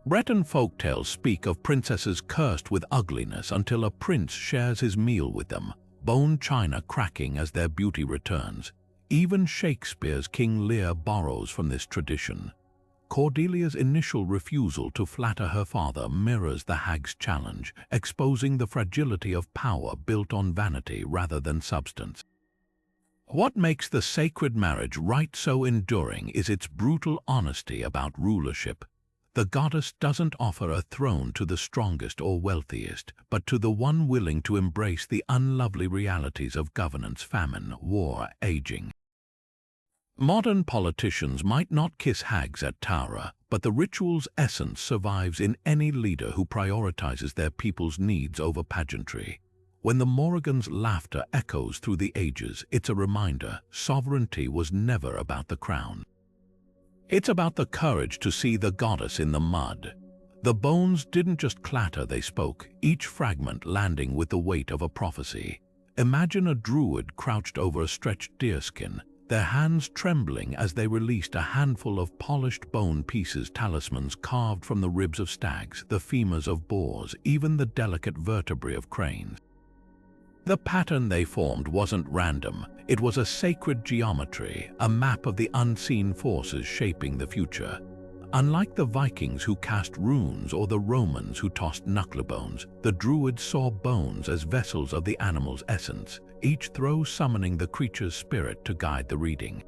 Breton folktales speak of princesses cursed with ugliness until a prince shares his meal with them, bone china cracking as their beauty returns. Even Shakespeare's King Lear borrows from this tradition. Cordelia's initial refusal to flatter her father mirrors the hag's challenge, exposing the fragility of power built on vanity rather than substance. What makes the sacred marriage rite so enduring is its brutal honesty about rulership. The goddess doesn't offer a throne to the strongest or wealthiest, but to the one willing to embrace the unlovely realities of governance, famine, war, aging. Modern politicians might not kiss hags at Tara, but the ritual's essence survives in any leader who prioritizes their people's needs over pageantry. When the Morrigan's laughter echoes through the ages, it's a reminder sovereignty was never about the crown. It's about the courage to see the goddess in the mud. The bones didn't just clatter, they spoke, each fragment landing with the weight of a prophecy. Imagine a druid crouched over a stretched deerskin, their hands trembling as they released a handful of polished bone pieces, talismans carved from the ribs of stags, the femurs of boars, even the delicate vertebrae of cranes. The pattern they formed wasn't random. It was a sacred geometry, a map of the unseen forces shaping the future. Unlike the Vikings who cast runes or the Romans who tossed knucklebones, the Druids saw bones as vessels of the animal's essence, each throw summoning the creature's spirit to guide the reading.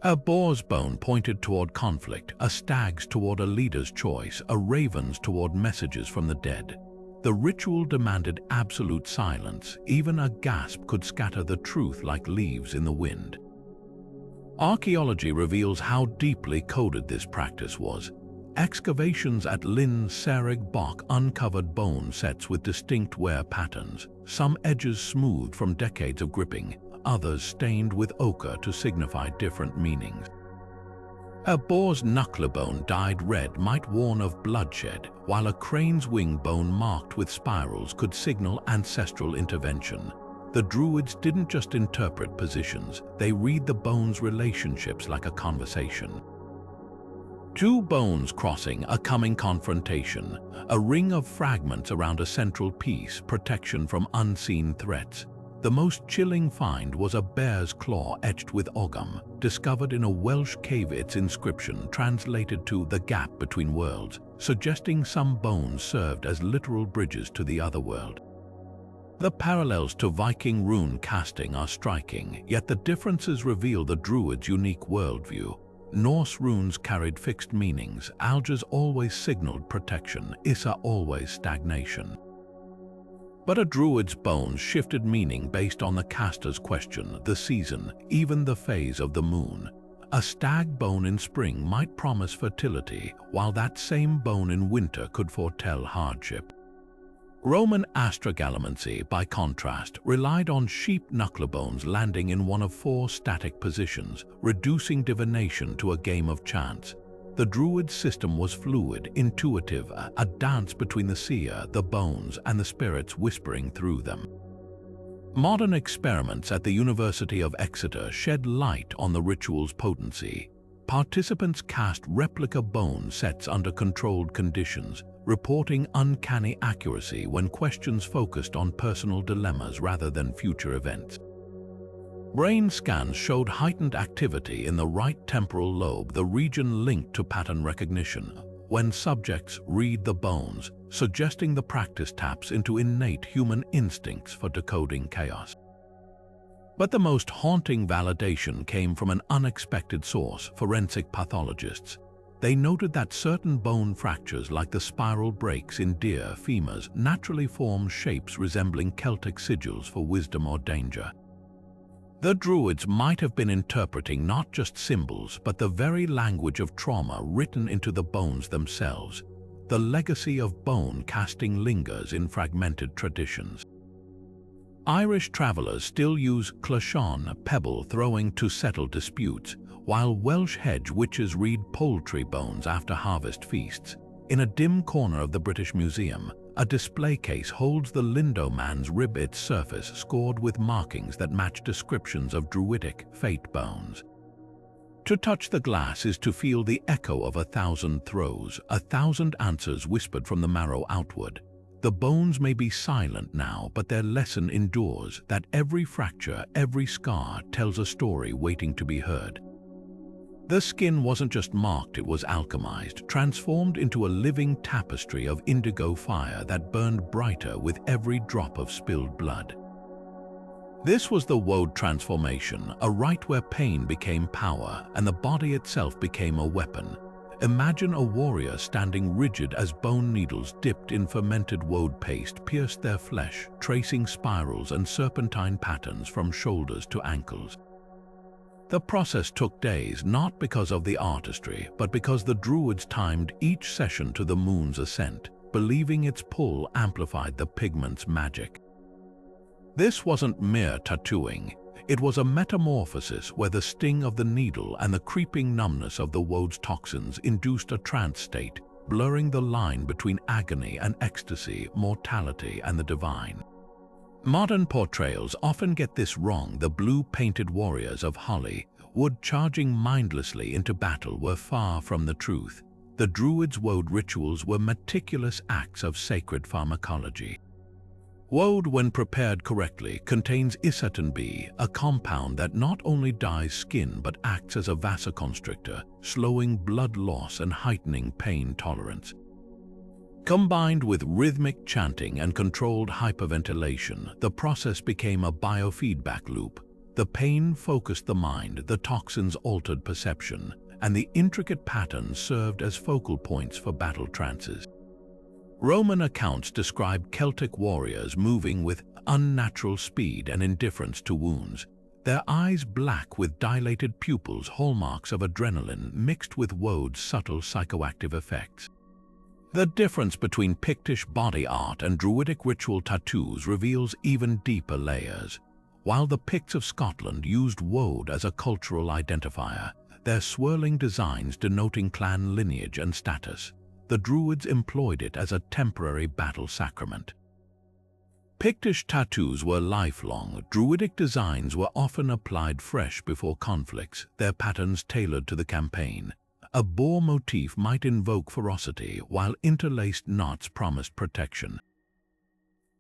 A boar's bone pointed toward conflict, a stag's toward a leader's choice, a raven's toward messages from the dead. The ritual demanded absolute silence. Even a gasp could scatter the truth like leaves in the wind. Archaeology reveals how deeply coded this practice was. Excavations at Lyn Serig Bog uncovered bone sets with distinct wear patterns, some edges smoothed from decades of gripping, others stained with ochre to signify different meanings. A boar's knucklebone dyed red might warn of bloodshed, while a crane's wing bone marked with spirals could signal ancestral intervention. The Druids didn't just interpret positions, they read the bones' relationships like a conversation. Two bones crossing, a coming confrontation, a ring of fragments around a central piece, protection from unseen threats. The most chilling find was a bear's claw etched with Ogham, discovered in a Welsh cave. Its inscription translated to "the gap between worlds," suggesting some bones served as literal bridges to the Otherworld. The parallels to Viking rune casting are striking, yet the differences reveal the Druids' unique worldview. Norse runes carried fixed meanings. Alges always signaled protection, Issa always stagnation. But a Druid's bones shifted meaning based on the caster's question, the season, even the phase of the moon. A stag bone in spring might promise fertility, while that same bone in winter could foretell hardship. Roman astrogalamancy, by contrast, relied on sheep knucklebones landing in one of four static positions, reducing divination to a game of chance. The Druid system was fluid, intuitive, a dance between the seer, the bones, and the spirits whispering through them. Modern experiments at the University of Exeter shed light on the ritual's potency. Participants cast replica bone sets under controlled conditions, reporting uncanny accuracy when questions focused on personal dilemmas rather than future events. Brain scans showed heightened activity in the right temporal lobe, the region linked to pattern recognition, when subjects read the bones, suggesting the practice taps into innate human instincts for decoding chaos. But the most haunting validation came from an unexpected source: forensic pathologists. They noted that certain bone fractures, like the spiral breaks in deer femurs, naturally form shapes resembling Celtic sigils for wisdom or danger. The Druids might have been interpreting not just symbols, but the very language of trauma written into the bones themselves. The legacy of bone casting lingers in fragmented traditions. Irish travelers still use clochon, pebble throwing, to settle disputes, while Welsh hedge witches read poultry bones after harvest feasts. In a dim corner of the British Museum, a display case holds the Lindo man's rib, its surface scored with markings that match descriptions of Druidic fate bones. To touch the glass is to feel the echo of 1,000 throes, 1,000 answers whispered from the marrow outward. The bones may be silent now, but their lesson endures, that every fracture, every scar tells a story waiting to be heard. The skin wasn't just marked, it was alchemized, transformed into a living tapestry of indigo fire that burned brighter with every drop of spilled blood. This was the Woad transformation, a rite where pain became power and the body itself became a weapon. Imagine a warrior standing rigid as bone needles dipped in fermented Woad paste pierced their flesh, tracing spirals and serpentine patterns from shoulders to ankles. The process took days, not because of the artistry, but because the Druids timed each session to the moon's ascent, believing its pull amplified the pigment's magic. This wasn't mere tattooing. It was a metamorphosis where the sting of the needle and the creeping numbness of the Woad's toxins induced a trance state, blurring the line between agony and ecstasy, mortality and the divine. Modern portrayals often get this wrong. The blue-painted warriors of Holly, Wood charging mindlessly into battle, were far from the truth. The Druids' Woad rituals were meticulous acts of sacred pharmacology. Woad, when prepared correctly, contains isatin B, a compound that not only dyes skin but acts as a vasoconstrictor, slowing blood loss and heightening pain tolerance. Combined with rhythmic chanting and controlled hyperventilation, the process became a biofeedback loop. The pain focused the mind, the toxins altered perception, and the intricate patterns served as focal points for battle trances. Roman accounts describe Celtic warriors moving with unnatural speed and indifference to wounds, their eyes black with dilated pupils, hallmarks of adrenaline mixed with Woad's subtle psychoactive effects. The difference between Pictish body art and Druidic ritual tattoos reveals even deeper layers. While the Picts of Scotland used Woad as a cultural identifier, their swirling designs denoting clan lineage and status, the Druids employed it as a temporary battle sacrament. Pictish tattoos were lifelong. Druidic designs were often applied fresh before conflicts, their patterns tailored to the campaign. A boar motif might invoke ferocity, while interlaced knots promised protection.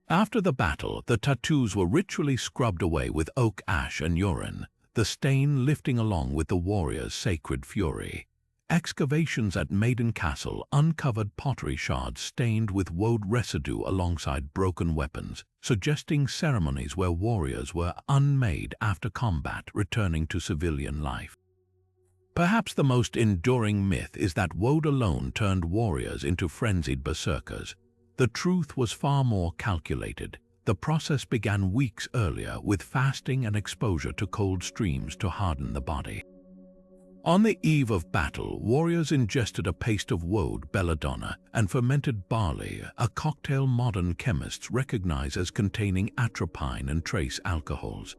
After the battle, the tattoos were ritually scrubbed away with oak ash and urine, the stain lifting along with the warrior's sacred fury. Excavations at Maiden Castle uncovered pottery shards stained with Woad residue alongside broken weapons, suggesting ceremonies where warriors were unmade after combat, returning to civilian life. Perhaps the most enduring myth is that Woad alone turned warriors into frenzied berserkers. The truth was far more calculated. The process began weeks earlier with fasting and exposure to cold streams to harden the body. On the eve of battle, warriors ingested a paste of Woad, belladonna, and fermented barley, a cocktail modern chemists recognize as containing atropine and trace alcohols.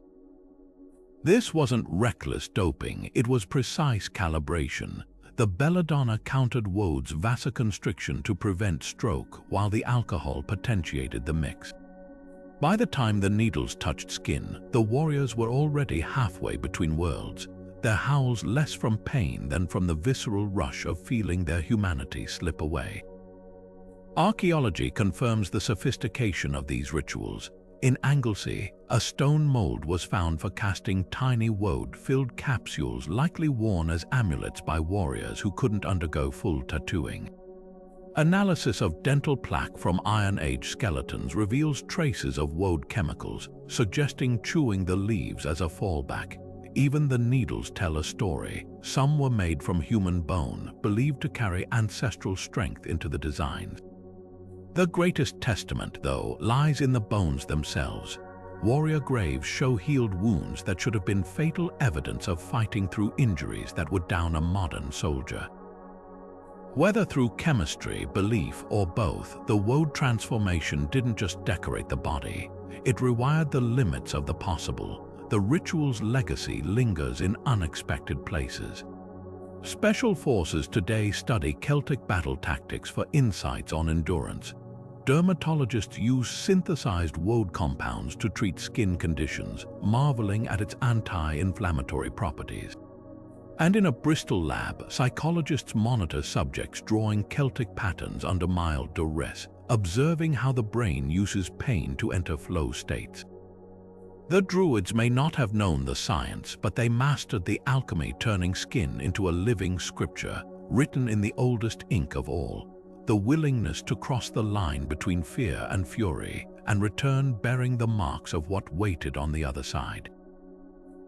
This wasn't reckless doping, it was precise calibration. The belladonna countered Woad's vasoconstriction to prevent stroke, while the alcohol potentiated the mix. By the time the needles touched skin, the warriors were already halfway between worlds, their howls less from pain than from the visceral rush of feeling their humanity slip away. Archaeology confirms the sophistication of these rituals. In Anglesey, a stone mold was found for casting tiny Woad-filled capsules likely worn as amulets by warriors who couldn't undergo full tattooing. Analysis of dental plaque from Iron Age skeletons reveals traces of Woad chemicals, suggesting chewing the leaves as a fallback. Even the needles tell a story. Some were made from human bone, believed to carry ancestral strength into the designs. The greatest testament, though, lies in the bones themselves. Warrior graves show healed wounds that should have been fatal evidence of fighting through injuries that would down a modern soldier. Whether through chemistry, belief, or both, the Woad transformation didn't just decorate the body. It rewired the limits of the possible. The ritual's legacy lingers in unexpected places. Special forces today study Celtic battle tactics for insights on endurance. Dermatologists use synthesized Woad compounds to treat skin conditions, marveling at its anti-inflammatory properties. And in a Bristol lab, psychologists monitor subjects drawing Celtic patterns under mild duress, observing how the brain uses pain to enter flow states. The Druids may not have known the science, but they mastered the alchemy, turning skin into a living scripture, written in the oldest ink of all. The willingness to cross the line between fear and fury, and return bearing the marks of what waited on the other side.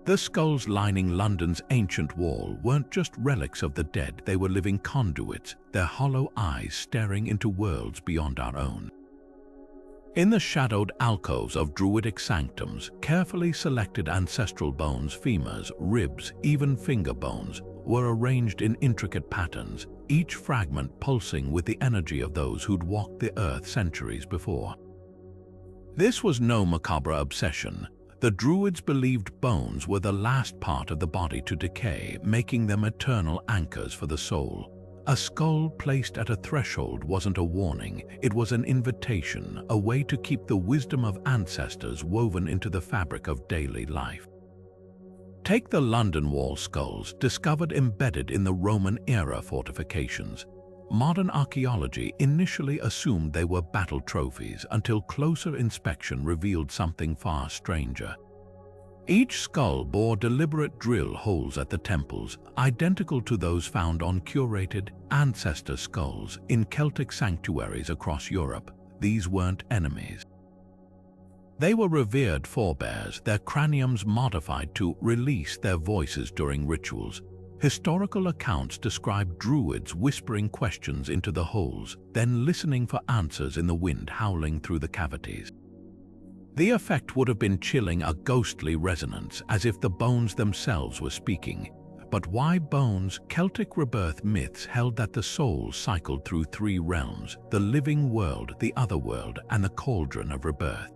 The skulls lining London's ancient wall weren't just relics of the dead, they were living conduits, their hollow eyes staring into worlds beyond our own. In the shadowed alcoves of Druidic sanctums, carefully selected ancestral bones, femurs, ribs, even finger bones, were arranged in intricate patterns, each fragment pulsing with the energy of those who'd walked the earth centuries before. This was no macabre obsession. The Druids believed bones were the last part of the body to decay, making them eternal anchors for the soul. A skull placed at a threshold wasn't a warning, it was an invitation, a way to keep the wisdom of ancestors woven into the fabric of daily life. Take the London Wall skulls, discovered embedded in the Roman-era fortifications. Modern archaeology initially assumed they were battle trophies until closer inspection revealed something far stranger. Each skull bore deliberate drill holes at the temples, identical to those found on curated ancestor skulls in Celtic sanctuaries across Europe. These weren't enemies. They were revered forebears, their craniums modified to release their voices during rituals. Historical accounts describe Druids whispering questions into the holes, then listening for answers in the wind howling through the cavities. The effect would have been chilling, a ghostly resonance, as if the bones themselves were speaking. But why bones? Celtic rebirth myths held that the soul cycled through three realms: the living world, the otherworld, and the cauldron of rebirth.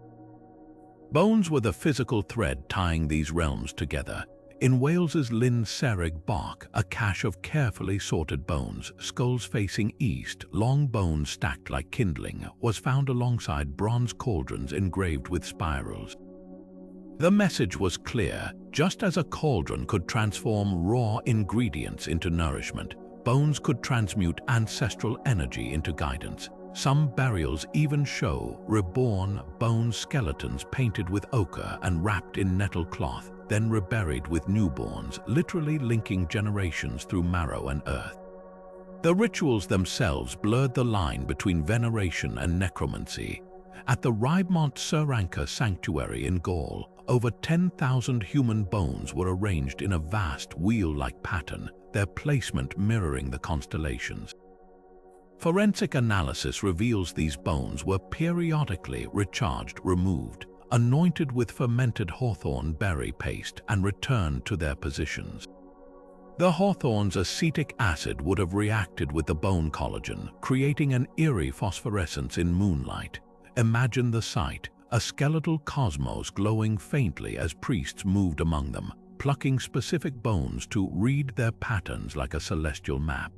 Bones were the physical thread tying these realms together. In Wales's Lyn Serig Bach, a cache of carefully sorted bones, skulls facing east, long bones stacked like kindling, was found alongside bronze cauldrons engraved with spirals. The message was clear: just as a cauldron could transform raw ingredients into nourishment, bones could transmute ancestral energy into guidance. Some burials even show reborn bone skeletons painted with ochre and wrapped in nettle cloth, then reburied with newborns, literally linking generations through marrow and earth. The rituals themselves blurred the line between veneration and necromancy. At the Ribemont Sur Anchor Sanctuary in Gaul, over 10,000 human bones were arranged in a vast wheel-like pattern, their placement mirroring the constellations. Forensic analysis reveals these bones were periodically recharged, removed, anointed with fermented hawthorn berry paste, and returned to their positions. The hawthorn's acetic acid would have reacted with the bone collagen, creating an eerie phosphorescence in moonlight. Imagine the sight: a skeletal cosmos glowing faintly as priests moved among them, plucking specific bones to read their patterns like a celestial map.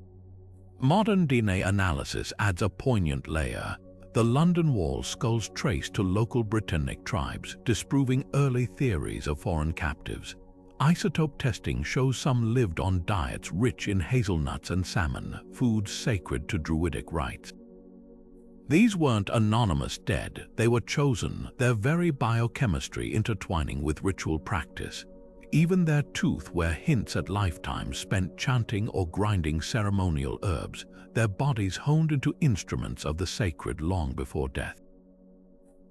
Modern DNA analysis adds a poignant layer. The London Wall skulls traced to local Britannic tribes, disproving early theories of foreign captives. Isotope testing shows some lived on diets rich in hazelnuts and salmon, foods sacred to Druidic rites. These weren't anonymous dead, they were chosen, their very biochemistry intertwining with ritual practice. Even their tooth were hints at lifetimes spent chanting or grinding ceremonial herbs, their bodies honed into instruments of the sacred long before death.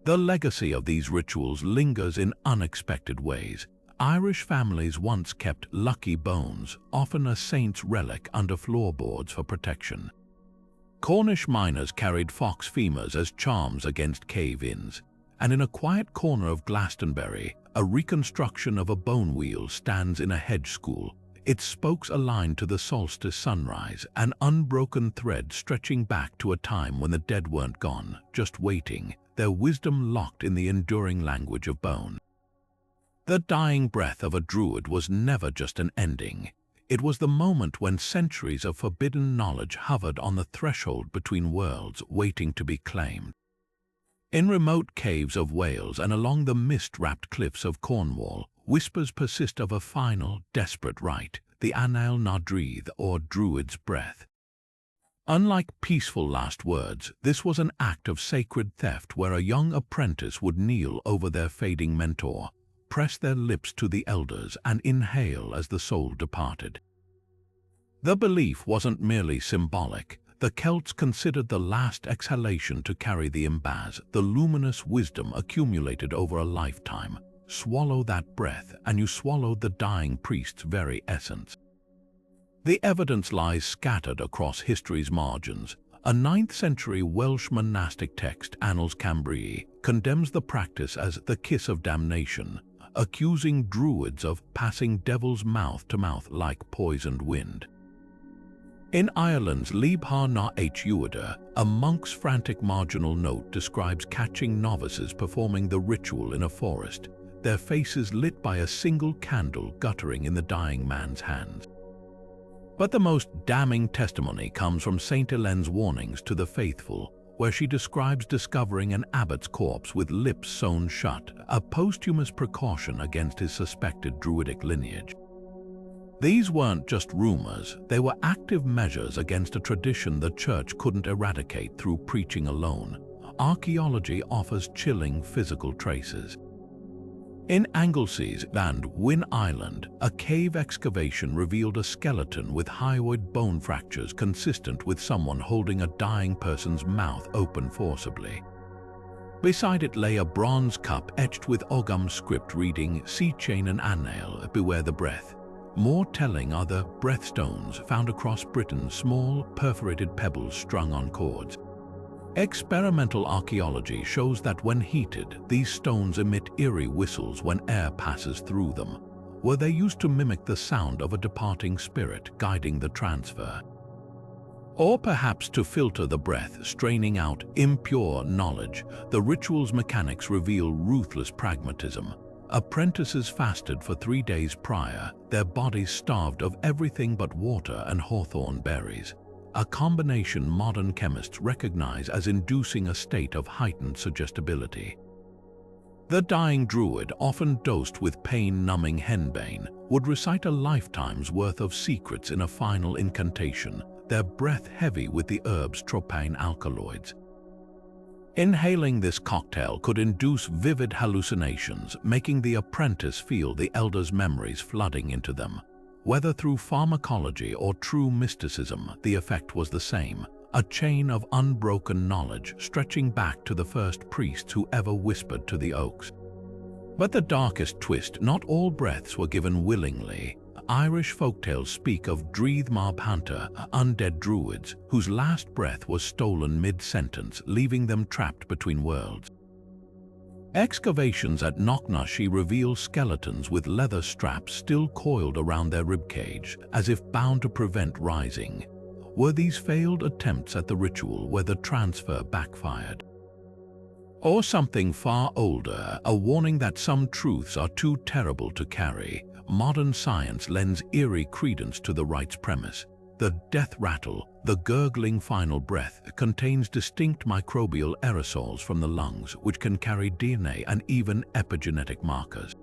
The legacy of these rituals lingers in unexpected ways. Irish families once kept lucky bones, often a saint's relic, under floorboards for protection. Cornish miners carried fox femurs as charms against cave-ins, and in a quiet corner of Glastonbury, a reconstruction of a bone wheel stands in a hedge school, its spokes aligned to the solstice sunrise, an unbroken thread stretching back to a time when the dead weren't gone, just waiting, their wisdom locked in the enduring language of bone. The dying breath of a Druid was never just an ending. It was the moment when centuries of forbidden knowledge hovered on the threshold between worlds, waiting to be claimed. In remote caves of Wales and along the mist-wrapped cliffs of Cornwall, whispers persist of a final, desperate rite, the Anail na Dríd, or Druid's breath. Unlike peaceful last words, this was an act of sacred theft where a young apprentice would kneel over their fading mentor, press their lips to the elders, and inhale as the soul departed. The belief wasn't merely symbolic. The Celts considered the last exhalation to carry the Imbas, the luminous wisdom accumulated over a lifetime. Swallow that breath, and you swallowed the dying priest's very essence. The evidence lies scattered across history's margins. A 9th century Welsh monastic text, Annals Cambrii, condemns the practice as the kiss of damnation, accusing Druids of passing devil's mouth to mouth like poisoned wind. In Ireland's Líbhar na Uada, a monk's frantic marginal note describes catching novices performing the ritual in a forest, their faces lit by a single candle guttering in the dying man's hands. But the most damning testimony comes from Saint Helene's warnings to the faithful, where she describes discovering an abbot's corpse with lips sewn shut, a posthumous precaution against his suspected Druidic lineage. These weren't just rumors, they were active measures against a tradition the church couldn't eradicate through preaching alone. Archaeology offers chilling physical traces. In Anglesey's and Wynn Island, a cave excavation revealed a skeleton with hyoid bone fractures consistent with someone holding a dying person's mouth open forcibly. Beside it lay a bronze cup etched with Ogham script reading, "Sea chain and anale, beware the breath." More telling are the breathstones found across Britain, small, perforated pebbles strung on cords. Experimental archaeology shows that when heated, these stones emit eerie whistles when air passes through them. Were they used to mimic the sound of a departing spirit guiding the transfer? Or perhaps to filter the breath, straining out impure knowledge? The ritual's mechanics reveal ruthless pragmatism. Apprentices fasted for 3 days prior, their bodies starved of everything but water and hawthorn berries. A combination modern chemists recognize as inducing a state of heightened suggestibility. The dying druid, often dosed with pain-numbing henbane, would recite a lifetime's worth of secrets in a final incantation, their breath heavy with the herb's tropane alkaloids. Inhaling this cocktail could induce vivid hallucinations, making the apprentice feel the elder's memories flooding into them. Whether through pharmacology or true mysticism, the effect was the same, a chain of unbroken knowledge stretching back to the first priests who ever whispered to the oaks. But the darkest twist, not all breaths were given willingly. Irish folktales speak of Dreath Mab Hunter, undead druids, whose last breath was stolen mid-sentence, leaving them trapped between worlds. Excavations at Knocknashy reveal skeletons with leather straps still coiled around their ribcage, as if bound to prevent rising. Were these failed attempts at the ritual where the transfer backfired? Or something far older, a warning that some truths are too terrible to carry? Modern science lends eerie credence to the rite's premise. The death rattle, the gurgling final breath, contains distinct microbial aerosols from the lungs, which can carry DNA and even epigenetic markers.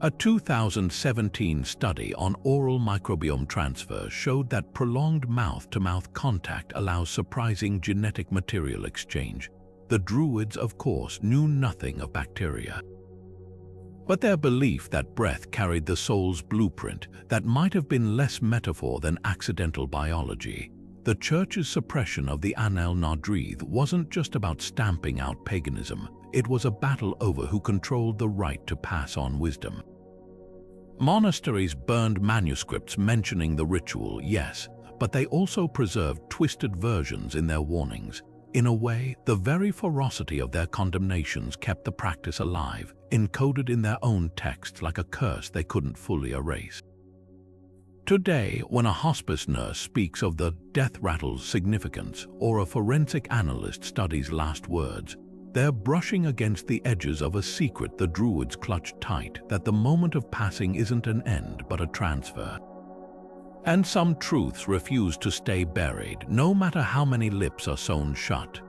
A 2017 study on oral microbiome transfer showed that prolonged mouth-to-mouth contact allows surprising genetic material exchange. The Druids, of course, knew nothing of bacteria. But their belief that breath carried the soul's blueprint, that might have been less metaphor than accidental biology. The Church's suppression of the Anel na Dreath wasn't just about stamping out paganism, it was a battle over who controlled the right to pass on wisdom. Monasteries burned manuscripts mentioning the ritual, yes, but they also preserved twisted versions in their warnings. In a way, the very ferocity of their condemnations kept the practice alive, encoded in their own text like a curse they couldn't fully erase. Today, when a hospice nurse speaks of the death rattle's significance or a forensic analyst studies last words, they're brushing against the edges of a secret the Druids clutched tight, that the moment of passing isn't an end but a transfer. And some truths refuse to stay buried, no matter how many lips are sewn shut.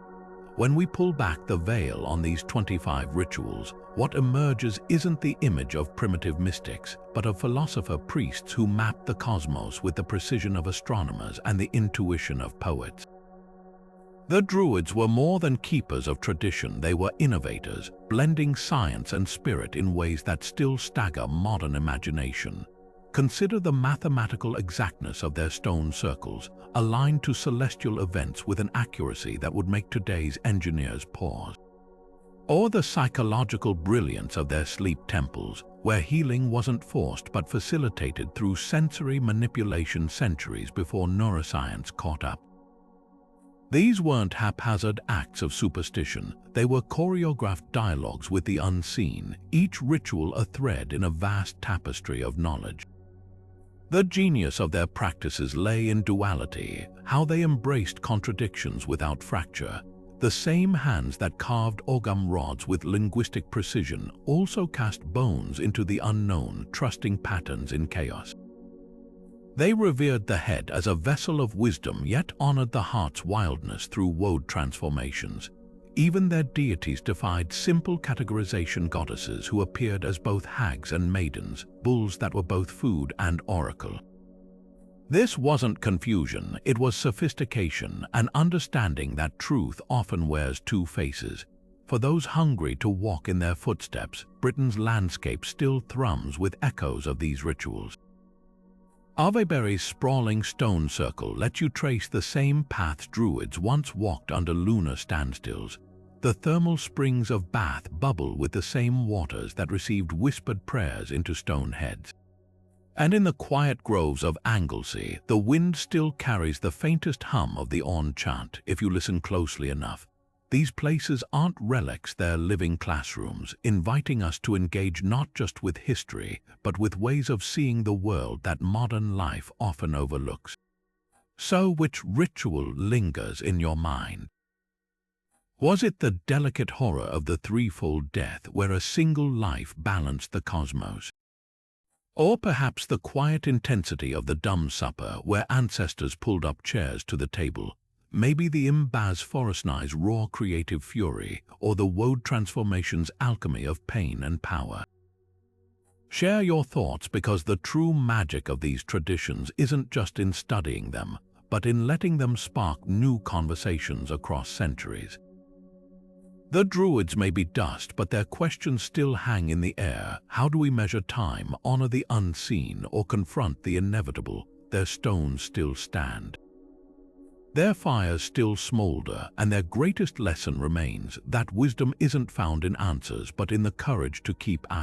When we pull back the veil on these 25 rituals, what emerges isn't the image of primitive mystics, but of philosopher priests who mapped the cosmos with the precision of astronomers and the intuition of poets. The Druids were more than keepers of tradition, they were innovators, blending science and spirit in ways that still stagger modern imagination. Consider the mathematical exactness of their stone circles, aligned to celestial events with an accuracy that would make today's engineers pause. Or the psychological brilliance of their sleep temples, where healing wasn't forced but facilitated through sensory manipulation centuries before neuroscience caught up. These weren't haphazard acts of superstition, they were choreographed dialogues with the unseen, each ritual a thread in a vast tapestry of knowledge. The genius of their practices lay in duality, how they embraced contradictions without fracture. The same hands that carved Ogham rods with linguistic precision also cast bones into the unknown, trusting patterns in chaos. They revered the head as a vessel of wisdom, yet honored the heart's wildness through Woad transformations. Even their deities defied simple categorization goddesses who appeared as both hags and maidens, bulls that were both food and oracle. This wasn't confusion, it was sophistication, an understanding that truth often wears two faces. For those hungry to walk in their footsteps, Britain's landscape still thrums with echoes of these rituals. Avebury's sprawling stone circle lets you trace the same paths Druids once walked under lunar standstills. The thermal springs of Bath bubble with the same waters that received whispered prayers into stone heads. And in the quiet groves of Anglesey, the wind still carries the faintest hum of the Awn chant if you listen closely enough. These places aren't relics, they're living classrooms, inviting us to engage not just with history, but with ways of seeing the world that modern life often overlooks. So, which ritual lingers in your mind? Was it the delicate horror of the Threefold Death, where a single life balanced the cosmos? Or perhaps the quiet intensity of the Dumb Supper, where ancestors pulled up chairs to the table? Maybe the Imbas Forosnai's raw creative fury, or the Woad transformation's alchemy of pain and power. Share your thoughts, because the true magic of these traditions isn't just in studying them, but in letting them spark new conversations across centuries. The Druids may be dust, but their questions still hang in the air. How do we measure time, honor the unseen, or confront the inevitable? Their stones still stand. Their fires still smolder, and their greatest lesson remains that wisdom isn't found in answers, but in the courage to keep asking.